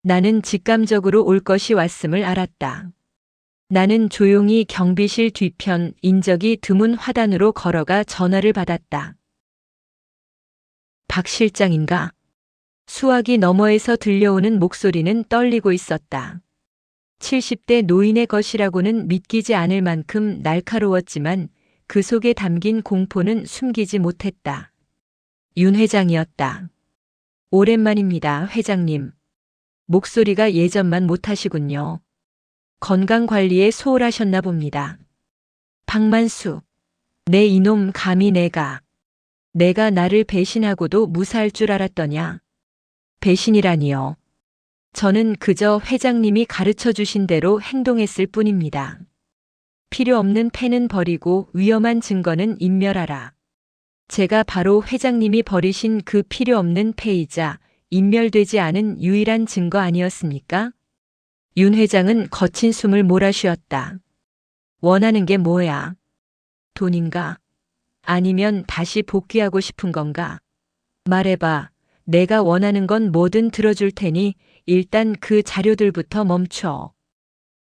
나는 직감적으로 올 것이 왔음을 알았다. 나는 조용히 경비실 뒤편 인적이 드문 화단으로 걸어가 전화를 받았다. 박 실장인가? 수화기 너머에서 들려오는 목소리는 떨리고 있었다. 70대 노인의 것이라고는 믿기지 않을 만큼 날카로웠지만 그 속에 담긴 공포는 숨기지 못했다. 윤 회장이었다. 오랜만입니다, 회장님. 목소리가 예전만 못하시군요. 건강관리에 소홀하셨나 봅니다. 박만수. 내 이놈 감히 내가 나를 배신하고도 무사할 줄 알았더냐. 배신이라니요. 저는 그저 회장님이 가르쳐 주신 대로 행동했을 뿐입니다. 필요 없는 펜은 버리고 위험한 증거는 인멸하라. 제가 바로 회장님이 버리신 그 필요 없는 패이자 인멸되지 않은 유일한 증거 아니었습니까? 윤 회장은 거친 숨을 몰아쉬었다. 원하는 게 뭐야? 돈인가? 아니면 다시 복귀하고 싶은 건가? 말해봐. 내가 원하는 건 뭐든 들어줄 테니 일단 그 자료들부터 멈춰.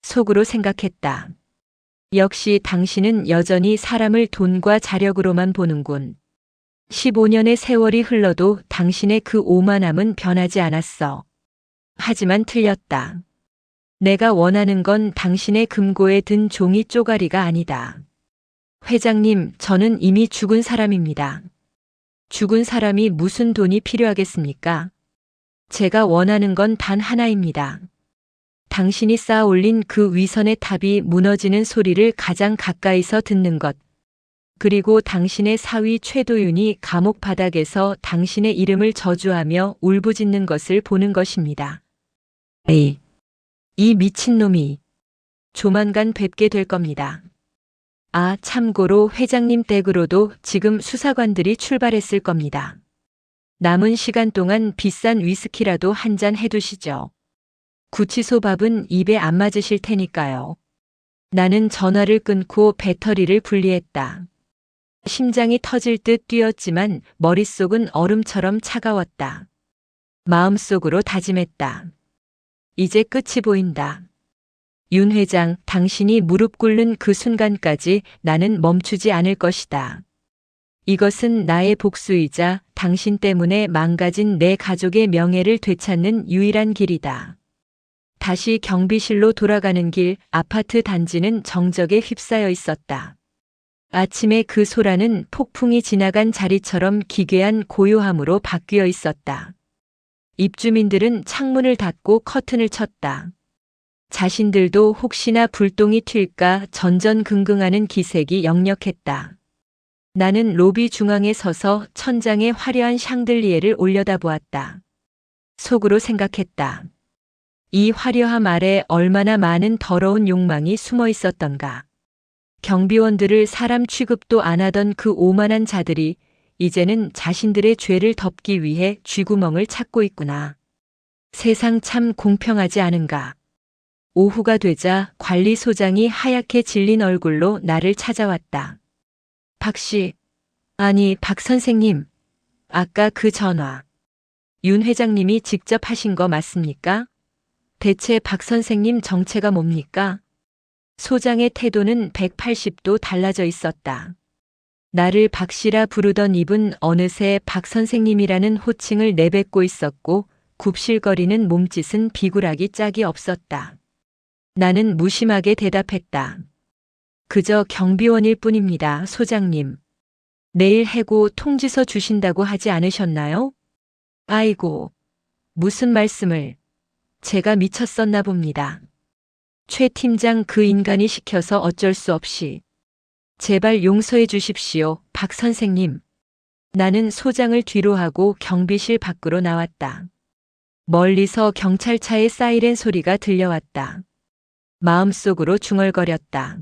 속으로 생각했다. 역시 당신은 여전히 사람을 돈과 자력으로만 보는군. 15년의 세월이 흘러도 당신의 그 오만함은 변하지 않았어. 하지만 틀렸다. 내가 원하는 건 당신의 금고에 든 종이 쪼가리가 아니다. 회장님, 저는 이미 죽은 사람입니다. 죽은 사람이 무슨 돈이 필요하겠습니까? 제가 원하는 건 단 하나입니다. 당신이 쌓아 올린 그 위선의 탑이 무너지는 소리를 가장 가까이서 듣는 것. 그리고 당신의 사위 최도윤이 감옥 바닥에서 당신의 이름을 저주하며 울부짖는 것을 보는 것입니다. 에이, 이 미친놈이 조만간 뵙게 될 겁니다. 아, 참고로 회장님 댁으로도 지금 수사관들이 출발했을 겁니다. 남은 시간 동안 비싼 위스키라도 한 잔 해두시죠. 구치소밥은 입에 안 맞으실 테니까요. 나는 전화를 끊고 배터리를 분리했다. 심장이 터질 듯 뛰었지만 머릿속은 얼음처럼 차가웠다. 마음속으로 다짐했다. 이제 끝이 보인다. 윤 회장, 당신이 무릎 꿇는 그 순간까지 나는 멈추지 않을 것이다. 이것은 나의 복수이자 당신 때문에 망가진 내 가족의 명예를 되찾는 유일한 길이다. 다시 경비실로 돌아가는 길, 아파트 단지는 정적에 휩싸여 있었다. 아침에 그 소라는 폭풍이 지나간 자리처럼 기괴한 고요함으로 바뀌어 있었다. 입주민들은 창문을 닫고 커튼을 쳤다. 자신들도 혹시나 불똥이 튈까 전전긍긍하는 기색이 역력했다. 나는 로비 중앙에 서서 천장에 화려한 샹들리에를 올려다보았다. 속으로 생각했다. 이 화려함 아래 얼마나 많은 더러운 욕망이 숨어 있었던가. 경비원들을 사람 취급도 안 하던 그 오만한 자들이 이제는 자신들의 죄를 덮기 위해 쥐구멍을 찾고 있구나. 세상 참 공평하지 않은가. 오후가 되자 관리소장이 하얗게 질린 얼굴로 나를 찾아왔다. 박 씨, 아니 박 선생님, 아까 그 전화. 윤 회장님이 직접 하신 거 맞습니까? 대체 박 선생님 정체가 뭡니까? 소장의 태도는 180도 달라져 있었다. 나를 박 씨라 부르던 입은 어느새 박 선생님이라는 호칭을 내뱉고 있었고 굽실거리는 몸짓은 비굴하기 짝이 없었다. 나는 무심하게 대답했다. 그저 경비원일 뿐입니다, 소장님. 내일 해고 통지서 주신다고 하지 않으셨나요? 아이고, 무슨 말씀을. 제가 미쳤었나 봅니다. 최 팀장 그 인간이 시켜서 어쩔 수 없이. 제발 용서해 주십시오, 박 선생님. 나는 소장을 뒤로 하고 경비실 밖으로 나왔다. 멀리서 경찰차의 사이렌 소리가 들려왔다. 마음속으로 중얼거렸다.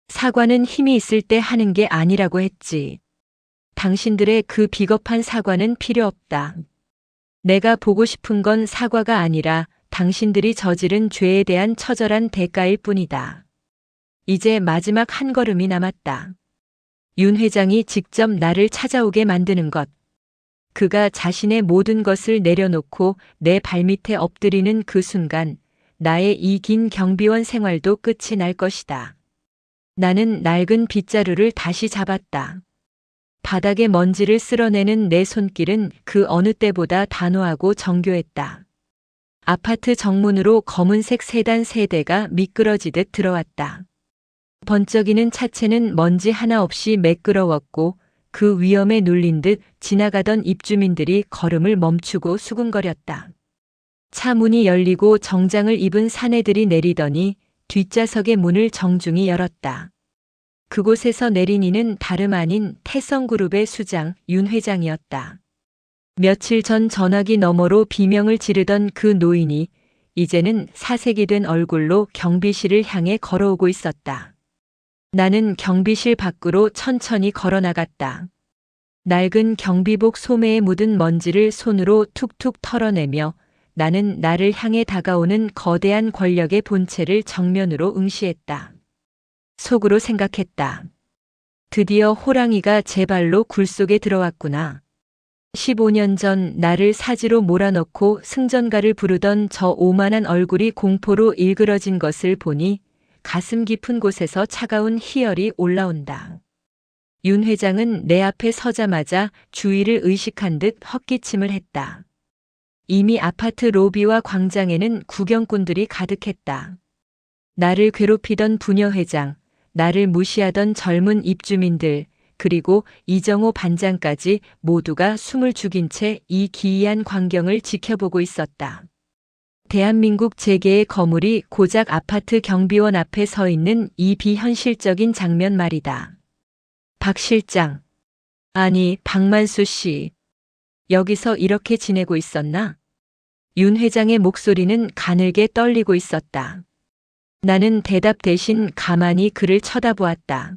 사과는 힘이 있을 때 하는 게 아니라고 했지. 당신들의 그 비겁한 사과는 필요 없다. 내가 보고 싶은 건 사과가 아니라 당신들이 저지른 죄에 대한 처절한 대가일 뿐이다. 이제 마지막 한 걸음이 남았다. 윤 회장이 직접 나를 찾아오게 만드는 것. 그가 자신의 모든 것을 내려놓고 내 발밑에 엎드리는 그 순간 나의 이 긴 경비원 생활도 끝이 날 것이다. 나는 낡은 빗자루를 다시 잡았다. 바닥에 먼지를 쓸어내는 내 손길은 그 어느 때보다 단호하고 정교했다. 아파트 정문으로 검은색 세단 3대가 미끄러지듯 들어왔다. 번쩍이는 차체는 먼지 하나 없이 매끄러웠고 그 위험에 눌린 듯 지나가던 입주민들이 걸음을 멈추고 수군거렸다. 차 문이 열리고 정장을 입은 사내들이 내리더니 뒷좌석의 문을 정중히 열었다. 그곳에서 내린 이는 다름 아닌 태성그룹의 수장 윤 회장이었다. 며칠 전 전화기 너머로 비명을 지르던 그 노인이 이제는 사색이 된 얼굴로 경비실을 향해 걸어오고 있었다. 나는 경비실 밖으로 천천히 걸어나갔다. 낡은 경비복 소매에 묻은 먼지를 손으로 툭툭 털어내며 나는 나를 향해 다가오는 거대한 권력의 본체를 정면으로 응시했다. 속으로 생각했다. 드디어 호랑이가 제 발로 굴 속에 들어왔구나. 15년 전 나를 사지로 몰아넣고 승전가를 부르던 저 오만한 얼굴이 공포로 일그러진 것을 보니 가슴 깊은 곳에서 차가운 희열이 올라온다. 윤 회장은 내 앞에 서자마자 주위를 의식한 듯 헛기침을 했다. 이미 아파트 로비와 광장에는 구경꾼들이 가득했다. 나를 괴롭히던 부녀 회장, 나를 무시하던 젊은 입주민들, 그리고 이정호 반장까지 모두가 숨을 죽인 채 이 기이한 광경을 지켜보고 있었다. 대한민국 재계의 거물이 고작 아파트 경비원 앞에 서 있는 이 비현실적인 장면 말이다. 박 실장. 아니, 박만수 씨. 여기서 이렇게 지내고 있었나? 윤 회장의 목소리는 가늘게 떨리고 있었다. 나는 대답 대신 가만히 그를 쳐다보았다.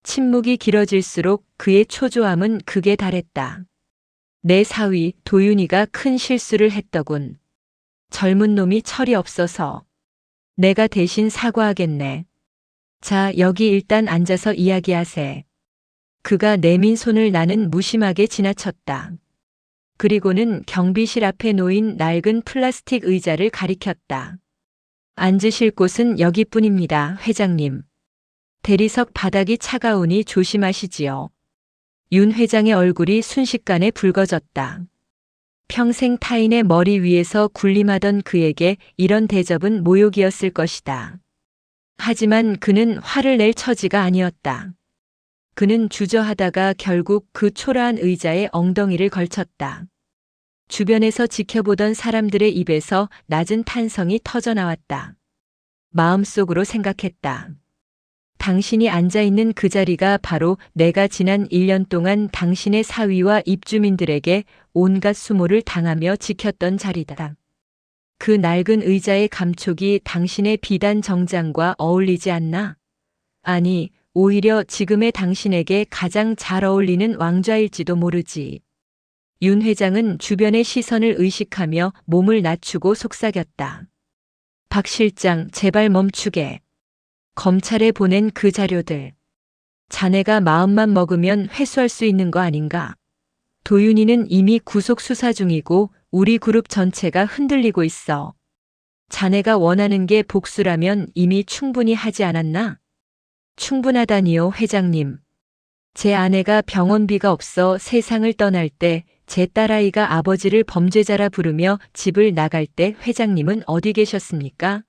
침묵이 길어질수록 그의 초조함은 극에 달했다. 내 사위 도윤이가 큰 실수를 했더군. 젊은 놈이 철이 없어서. 내가 대신 사과하겠네. 자, 여기 일단 앉아서 이야기하세. 그가 내민 손을 나는 무심하게 지나쳤다. 그리고는 경비실 앞에 놓인 낡은 플라스틱 의자를 가리켰다. 앉으실 곳은 여기뿐입니다, 회장님. 대리석 바닥이 차가우니 조심하시지요. 윤 회장의 얼굴이 순식간에 붉어졌다. 평생 타인의 머리 위에서 군림하던 그에게 이런 대접은 모욕이었을 것이다. 하지만 그는 화를 낼 처지가 아니었다. 그는 주저하다가 결국 그 초라한 의자에 엉덩이를 걸쳤다. 주변에서 지켜보던 사람들의 입에서 낮은 탄성이 터져나왔다. 마음속으로 생각했다. 당신이 앉아있는 그 자리가 바로 내가 지난 1년 동안 당신의 사위와 입주민들에게 온갖 수모를 당하며 지켰던 자리다. 그 낡은 의자의 감촉이 당신의 비단 정장과 어울리지 않나? 아니, 오히려 지금의 당신에게 가장 잘 어울리는 왕좌일지도 모르지. 윤 회장은 주변의 시선을 의식하며 몸을 낮추고 속삭였다. 박 실장, 제발 멈추게. 검찰에 보낸 그 자료들. 자네가 마음만 먹으면 회수할 수 있는 거 아닌가? 도윤이는 이미 구속 수사 중이고 우리 그룹 전체가 흔들리고 있어. 자네가 원하는 게 복수라면 이미 충분히 하지 않았나? 충분하다니요, 회장님. 제 아내가 병원비가 없어 세상을 떠날 때 제 딸아이가 아버지를 범죄자라 부르며 집을 나갈 때 회장님은 어디 계셨습니까?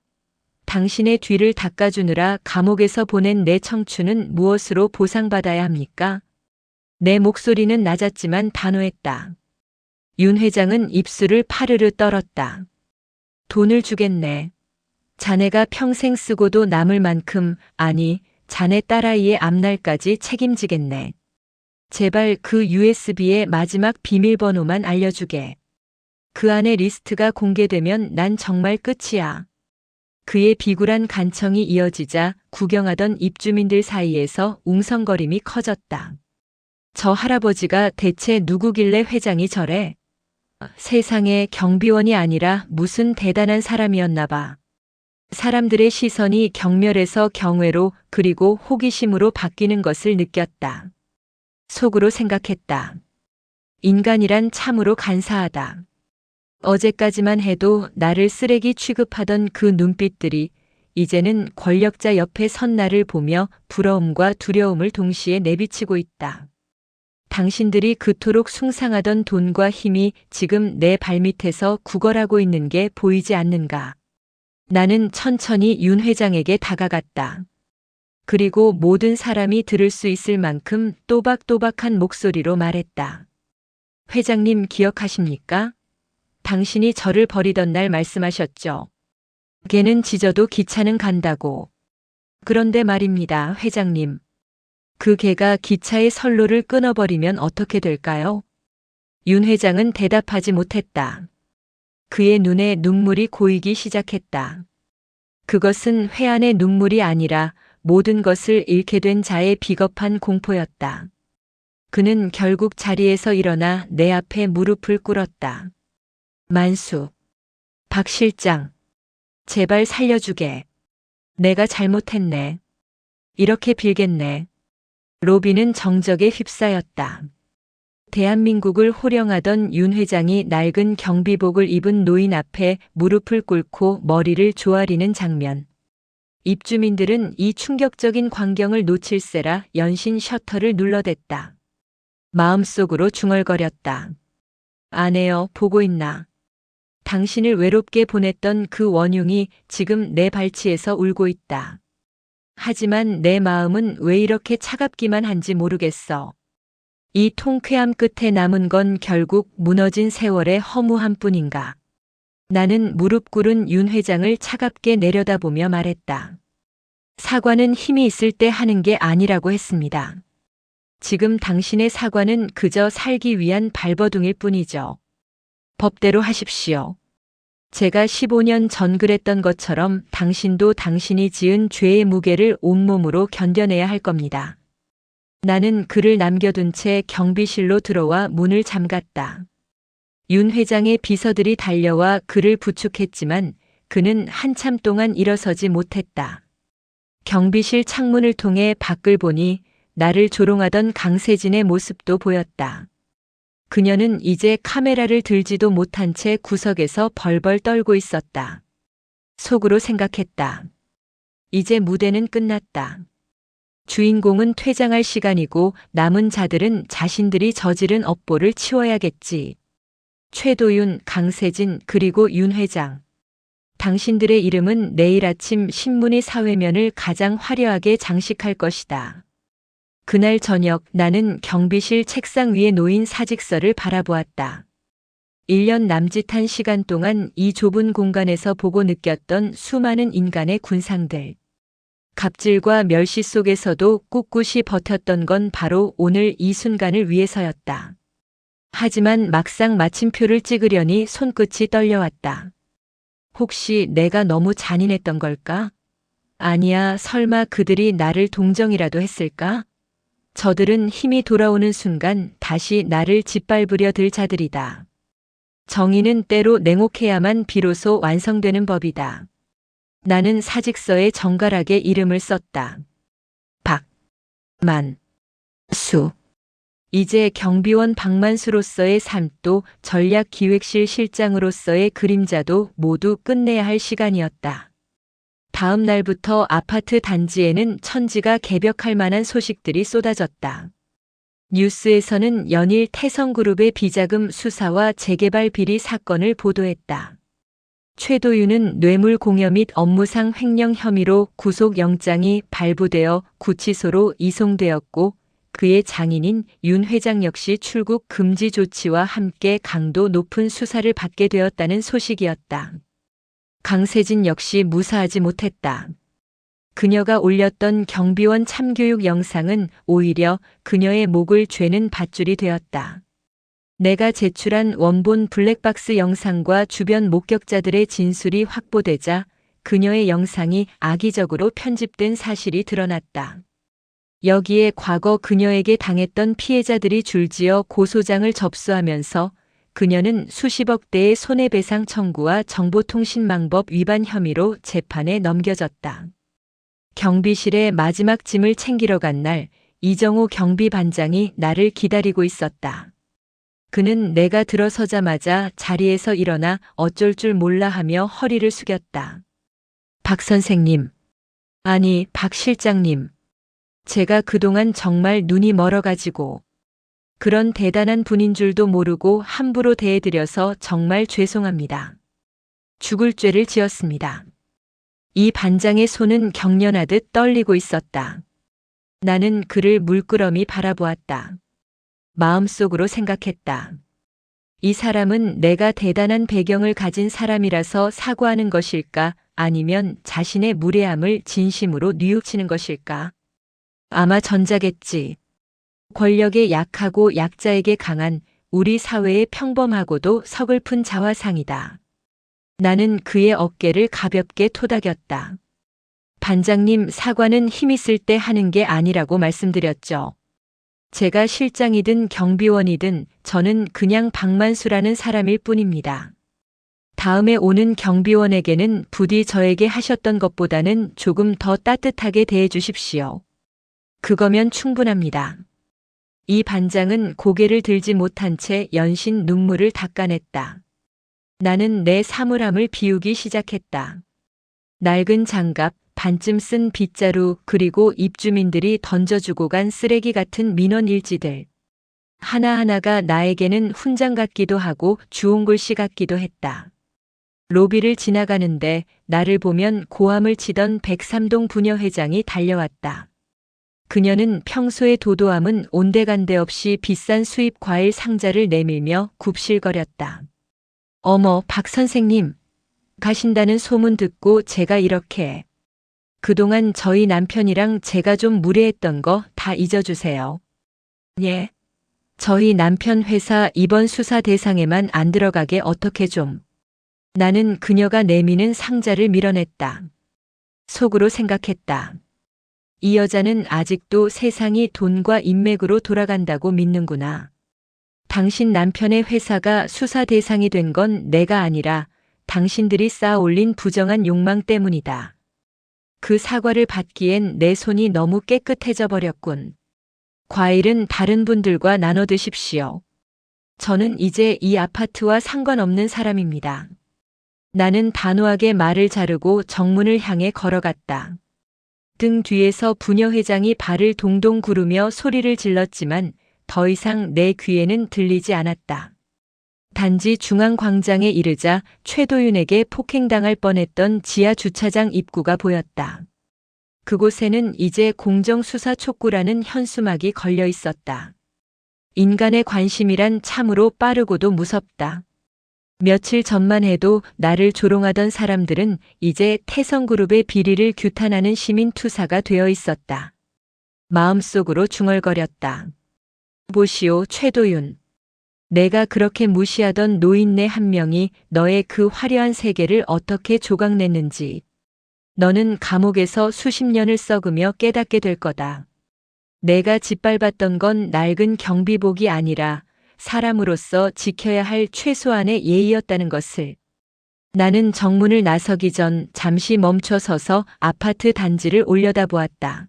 당신의 뒤를 닦아주느라 감옥에서 보낸 내 청춘은 무엇으로 보상받아야 합니까? 내 목소리는 낮았지만 단호했다. 윤 회장은 입술을 파르르 떨었다. 돈을 주겠네. 자네가 평생 쓰고도 남을 만큼, 아니, 자네 딸아이의 앞날까지 책임지겠네. 제발 그 USB의 마지막 비밀번호만 알려주게. 그 안에 리스트가 공개되면 난 정말 끝이야. 그의 비굴한 간청이 이어지자 구경하던 입주민들 사이에서 웅성거림이 커졌다. 저 할아버지가 대체 누구길래 회장이 저래? 세상에 경비원이 아니라 무슨 대단한 사람이었나 봐. 사람들의 시선이 경멸에서 경외로 그리고 호기심으로 바뀌는 것을 느꼈다. 속으로 생각했다. 인간이란 참으로 간사하다. 어제까지만 해도 나를 쓰레기 취급하던 그 눈빛들이 이제는 권력자 옆에 선 나를 보며 부러움과 두려움을 동시에 내비치고 있다. 당신들이 그토록 숭상하던 돈과 힘이 지금 내 발밑에서 구걸하고 있는 게 보이지 않는가? 나는 천천히 윤 회장에게 다가갔다. 그리고 모든 사람이 들을 수 있을 만큼 또박또박한 목소리로 말했다. 회장님 기억하십니까? 당신이 저를 버리던 날 말씀하셨죠. 개는 짖어도 기차는 간다고. 그런데 말입니다, 회장님. 그 개가 기차의 선로를 끊어버리면 어떻게 될까요? 윤 회장은 대답하지 못했다. 그의 눈에 눈물이 고이기 시작했다. 그것은 회한의 눈물이 아니라 모든 것을 잃게 된 자의 비겁한 공포였다. 그는 결국 자리에서 일어나 내 앞에 무릎을 꿇었다. 만수. 박 실장. 제발 살려주게. 내가 잘못했네. 이렇게 빌겠네. 로비는 정적에 휩싸였다. 대한민국을 호령하던 윤 회장이 낡은 경비복을 입은 노인 앞에 무릎을 꿇고 머리를 조아리는 장면. 입주민들은 이 충격적인 광경을 놓칠세라 연신 셔터를 눌러댔다. 마음속으로 중얼거렸다. 아내여, 보고 있나? 당신을 외롭게 보냈던 그 원흉이 지금 내 발치에서 울고 있다. 하지만 내 마음은 왜 이렇게 차갑기만 한지 모르겠어. 이 통쾌함 끝에 남은 건 결국 무너진 세월의 허무함 뿐인가. 나는 무릎 꿇은 윤 회장을 차갑게 내려다보며 말했다. 사과는 힘이 있을 때 하는 게 아니라고 했습니다. 지금 당신의 사과는 그저 살기 위한 발버둥일 뿐이죠. 법대로 하십시오. 제가 15년 전 그랬던 것처럼 당신도 당신이 지은 죄의 무게를 온몸으로 견뎌내야 할 겁니다. 나는 글을 남겨둔 채 경비실로 들어와 문을 잠갔다. 윤 회장의 비서들이 달려와 그를 부축했지만 그는 한참 동안 일어서지 못했다. 경비실 창문을 통해 밖을 보니 나를 조롱하던 강세진의 모습도 보였다. 그녀는 이제 카메라를 들지도 못한 채 구석에서 벌벌 떨고 있었다. 속으로 생각했다. 이제 무대는 끝났다. 주인공은 퇴장할 시간이고 남은 자들은 자신들이 저지른 업보를 치워야겠지. 최도윤, 강세진, 그리고 윤 회장. 당신들의 이름은 내일 아침 신문의 사회면을 가장 화려하게 장식할 것이다. 그날 저녁 나는 경비실 책상 위에 놓인 사직서를 바라보았다. 1년 남짓한 시간 동안 이 좁은 공간에서 보고 느꼈던 수많은 인간의 군상들. 갑질과 멸시 속에서도 꿋꿋이 버텼던 건 바로 오늘 이 순간을 위해서였다. 하지만 막상 마침표를 찍으려니 손끝이 떨려왔다. 혹시 내가 너무 잔인했던 걸까? 아니야, 설마 그들이 나를 동정이라도 했을까? 저들은 힘이 돌아오는 순간 다시 나를 짓밟으려 들 자들이다. 정의는 때로 냉혹해야만 비로소 완성되는 법이다. 나는 사직서에 정갈하게 이름을 썼다. 박만수. 이제 경비원 박만수로서의 삶도 전략기획실 실장으로서의 그림자도 모두 끝내야 할 시간이었다. 다음 날부터 아파트 단지에는 천지가 개벽할 만한 소식들이 쏟아졌다. 뉴스에서는 연일 태성그룹의 비자금 수사와 재개발 비리 사건을 보도했다. 최도윤은 뇌물공여 및 업무상 횡령 혐의로 구속영장이 발부되어 구치소로 이송되었고 그의 장인인 윤 회장 역시 출국 금지 조치와 함께 강도 높은 수사를 받게 되었다는 소식이었다. 강세진 역시 무사하지 못했다. 그녀가 올렸던 경비원 참교육 영상은 오히려 그녀의 목을 죄는 밧줄이 되었다. 내가 제출한 원본 블랙박스 영상과 주변 목격자들의 진술이 확보되자 그녀의 영상이 악의적으로 편집된 사실이 드러났다. 여기에 과거 그녀에게 당했던 피해자들이 줄지어 고소장을 접수하면서 그녀는 수십억 대의 손해배상 청구와 정보통신망법 위반 혐의로 재판에 넘겨졌다. 경비실에 마지막 짐을 챙기러 간 날 이정호 경비반장이 나를 기다리고 있었다. 그는 내가 들어서자마자 자리에서 일어나 어쩔 줄 몰라 하며 허리를 숙였다. 박 선생님. 아니, 박 실장님. 제가 그동안 정말 눈이 멀어가지고 그런 대단한 분인 줄도 모르고 함부로 대해드려서 정말 죄송합니다. 죽을 죄를 지었습니다. 이 반장의 손은 경련하듯 떨리고 있었다. 나는 그를 물끄러미 바라보았다. 마음속으로 생각했다. 이 사람은 내가 대단한 배경을 가진 사람이라서 사과하는 것일까? 아니면 자신의 무례함을 진심으로 뉘우치는 것일까? 아마 전자겠지. 권력에 약하고 약자에게 강한 우리 사회의 평범하고도 서글픈 자화상이다. 나는 그의 어깨를 가볍게 토닥였다. 반장님, 사과는 힘 있을 때 하는 게 아니라고 말씀드렸죠. 제가 실장이든 경비원이든 저는 그냥 박만수라는 사람일 뿐입니다. 다음에 오는 경비원에게는 부디 저에게 하셨던 것보다는 조금 더 따뜻하게 대해 주십시오. 그거면 충분합니다. 이 반장은 고개를 들지 못한 채 연신 눈물을 닦아냈다. 나는 내 사물함을 비우기 시작했다. 낡은 장갑, 반쯤 쓴 빗자루, 그리고 입주민들이 던져주고 간 쓰레기 같은 민원 일지들. 하나하나가 나에게는 훈장 같기도 하고 주홍글씨 같기도 했다. 로비를 지나가는데 나를 보면 고함을 치던 103동 부녀회장이 달려왔다. 그녀는 평소의 도도함은 온데간데 없이 비싼 수입 과일 상자를 내밀며 굽실거렸다. 어머, 박 선생님. 가신다는 소문 듣고 제가 이렇게. 그동안 저희 남편이랑 제가 좀 무례했던 거 다 잊어주세요. 예. 저희 남편 회사 이번 수사 대상에만 안 들어가게 어떻게 좀. 나는 그녀가 내미는 상자를 밀어냈다. 속으로 생각했다. 이 여자는 아직도 세상이 돈과 인맥으로 돌아간다고 믿는구나. 당신 남편의 회사가 수사 대상이 된 건 내가 아니라 당신들이 쌓아 올린 부정한 욕망 때문이다. 그 사과를 받기엔 내 손이 너무 깨끗해져 버렸군. 과일은 다른 분들과 나눠 드십시오. 저는 이제 이 아파트와 상관없는 사람입니다. 나는 단호하게 말을 자르고 정문을 향해 걸어갔다. 등 뒤에서 부녀회장이 발을 동동 구르며 소리를 질렀지만 더 이상 내 귀에는 들리지 않았다. 단지 중앙광장에 이르자 최도윤에게 폭행당할 뻔했던 지하 주차장 입구가 보였다. 그곳에는 이제 공정수사 촉구라는 현수막이 걸려 있었다. 인간의 관심이란 참으로 빠르고도 무섭다. 며칠 전만 해도 나를 조롱하던 사람들은 이제 태성그룹의 비리를 규탄하는 시민투사가 되어 있었다. 마음속으로 중얼거렸다. 보시오, 최도윤. 내가 그렇게 무시하던 노인네 한 명이 너의 그 화려한 세계를 어떻게 조각냈는지. 너는 감옥에서 수십 년을 썩으며 깨닫게 될 거다. 내가 짓밟았던 건 낡은 경비복이 아니라 사람으로서 지켜야 할 최소한의 예의였다는 것을. 나는 정문을 나서기 전 잠시 멈춰 서서 아파트 단지를 올려다보았다.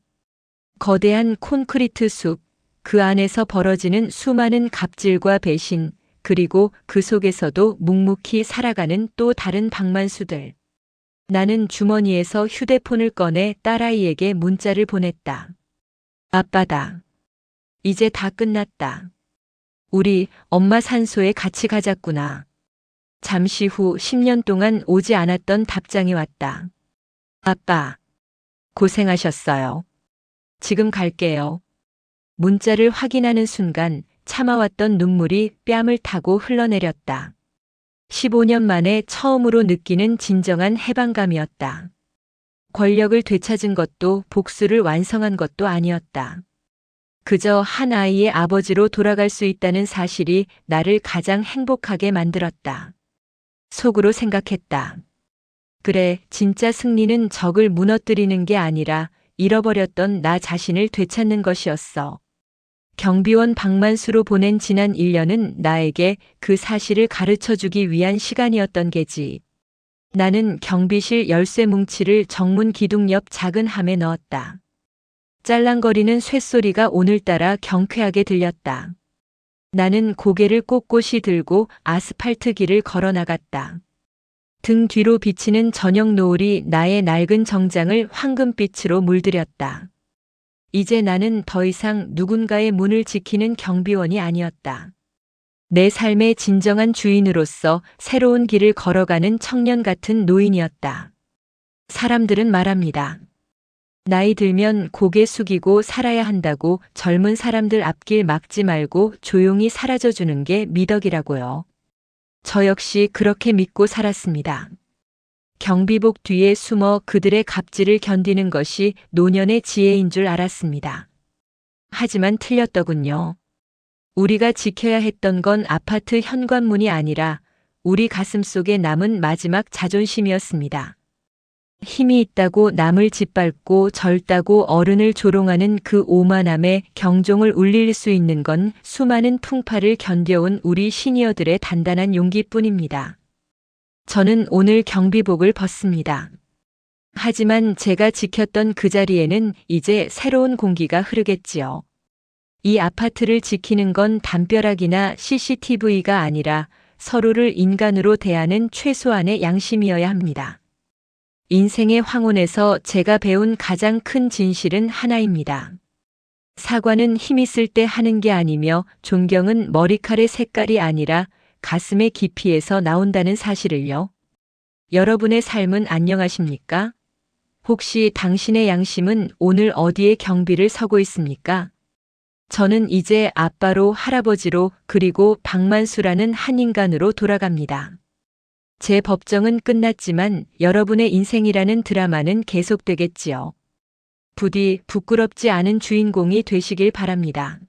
거대한 콘크리트 숲, 그 안에서 벌어지는 수많은 갑질과 배신, 그리고 그 속에서도 묵묵히 살아가는 또 다른 방만수들. 나는 주머니에서 휴대폰을 꺼내 딸아이에게 문자를 보냈다. 아빠다. 이제 다 끝났다. 우리 엄마 산소에 같이 가자꾸나. 잠시 후 10년 동안 오지 않았던 답장이 왔다. 아빠, 고생하셨어요. 지금 갈게요. 문자를 확인하는 순간 참아왔던 눈물이 뺨을 타고 흘러내렸다. 15년 만에 처음으로 느끼는 진정한 해방감이었다. 권력을 되찾은 것도 복수를 완성한 것도 아니었다. 그저 한 아이의 아버지로 돌아갈 수 있다는 사실이 나를 가장 행복하게 만들었다. 속으로 생각했다. 그래, 진짜 승리는 적을 무너뜨리는 게 아니라 잃어버렸던 나 자신을 되찾는 것이었어. 경비원 박만수로 보낸 지난 1년은 나에게 그 사실을 가르쳐주기 위한 시간이었던 게지. 나는 경비실 열쇠 뭉치를 정문 기둥 옆 작은 함에 넣었다. 짤랑거리는 쇳소리가 오늘따라 경쾌하게 들렸다. 나는 고개를 꼿꼿이 들고 아스팔트 길을 걸어 나갔다. 등 뒤로 비치는 저녁 노을이 나의 낡은 정장을 황금빛으로 물들였다. 이제 나는 더 이상 누군가의 문을 지키는 경비원이 아니었다. 내 삶의 진정한 주인으로서 새로운 길을 걸어가는 청년 같은 노인이었다. 사람들은 말합니다. 나이 들면 고개 숙이고 살아야 한다고. 젊은 사람들 앞길 막지 말고 조용히 사라져주는 게 미덕이라고요. 저 역시 그렇게 믿고 살았습니다. 경비복 뒤에 숨어 그들의 갑질을 견디는 것이 노년의 지혜인 줄 알았습니다. 하지만 틀렸더군요. 우리가 지켜야 했던 건 아파트 현관문이 아니라 우리 가슴 속에 남은 마지막 자존심이었습니다. 힘이 있다고 남을 짓밟고 젊다고 어른을 조롱하는 그 오만함에 경종을 울릴 수 있는 건 수많은 풍파를 견뎌온 우리 시니어들의 단단한 용기뿐입니다. 저는 오늘 경비복을 벗습니다. 하지만 제가 지켰던 그 자리에는 이제 새로운 공기가 흐르겠지요. 이 아파트를 지키는 건 담벼락이나 CCTV가 아니라 서로를 인간으로 대하는 최소한의 양심이어야 합니다. 인생의 황혼에서 제가 배운 가장 큰 진실은 하나입니다. 사과는 힘있을 때 하는 게 아니며 존경은 머리칼의 색깔이 아니라 가슴의 깊이에서 나온다는 사실을요. 여러분의 삶은 안녕하십니까? 혹시 당신의 양심은 오늘 어디에 경비를 서고 있습니까? 저는 이제 아빠로 할아버지로 그리고 박만수라는 한 인간으로 돌아갑니다. 제 법정은 끝났지만 여러분의 인생이라는 드라마는 계속되겠지요. 부디 부끄럽지 않은 주인공이 되시길 바랍니다.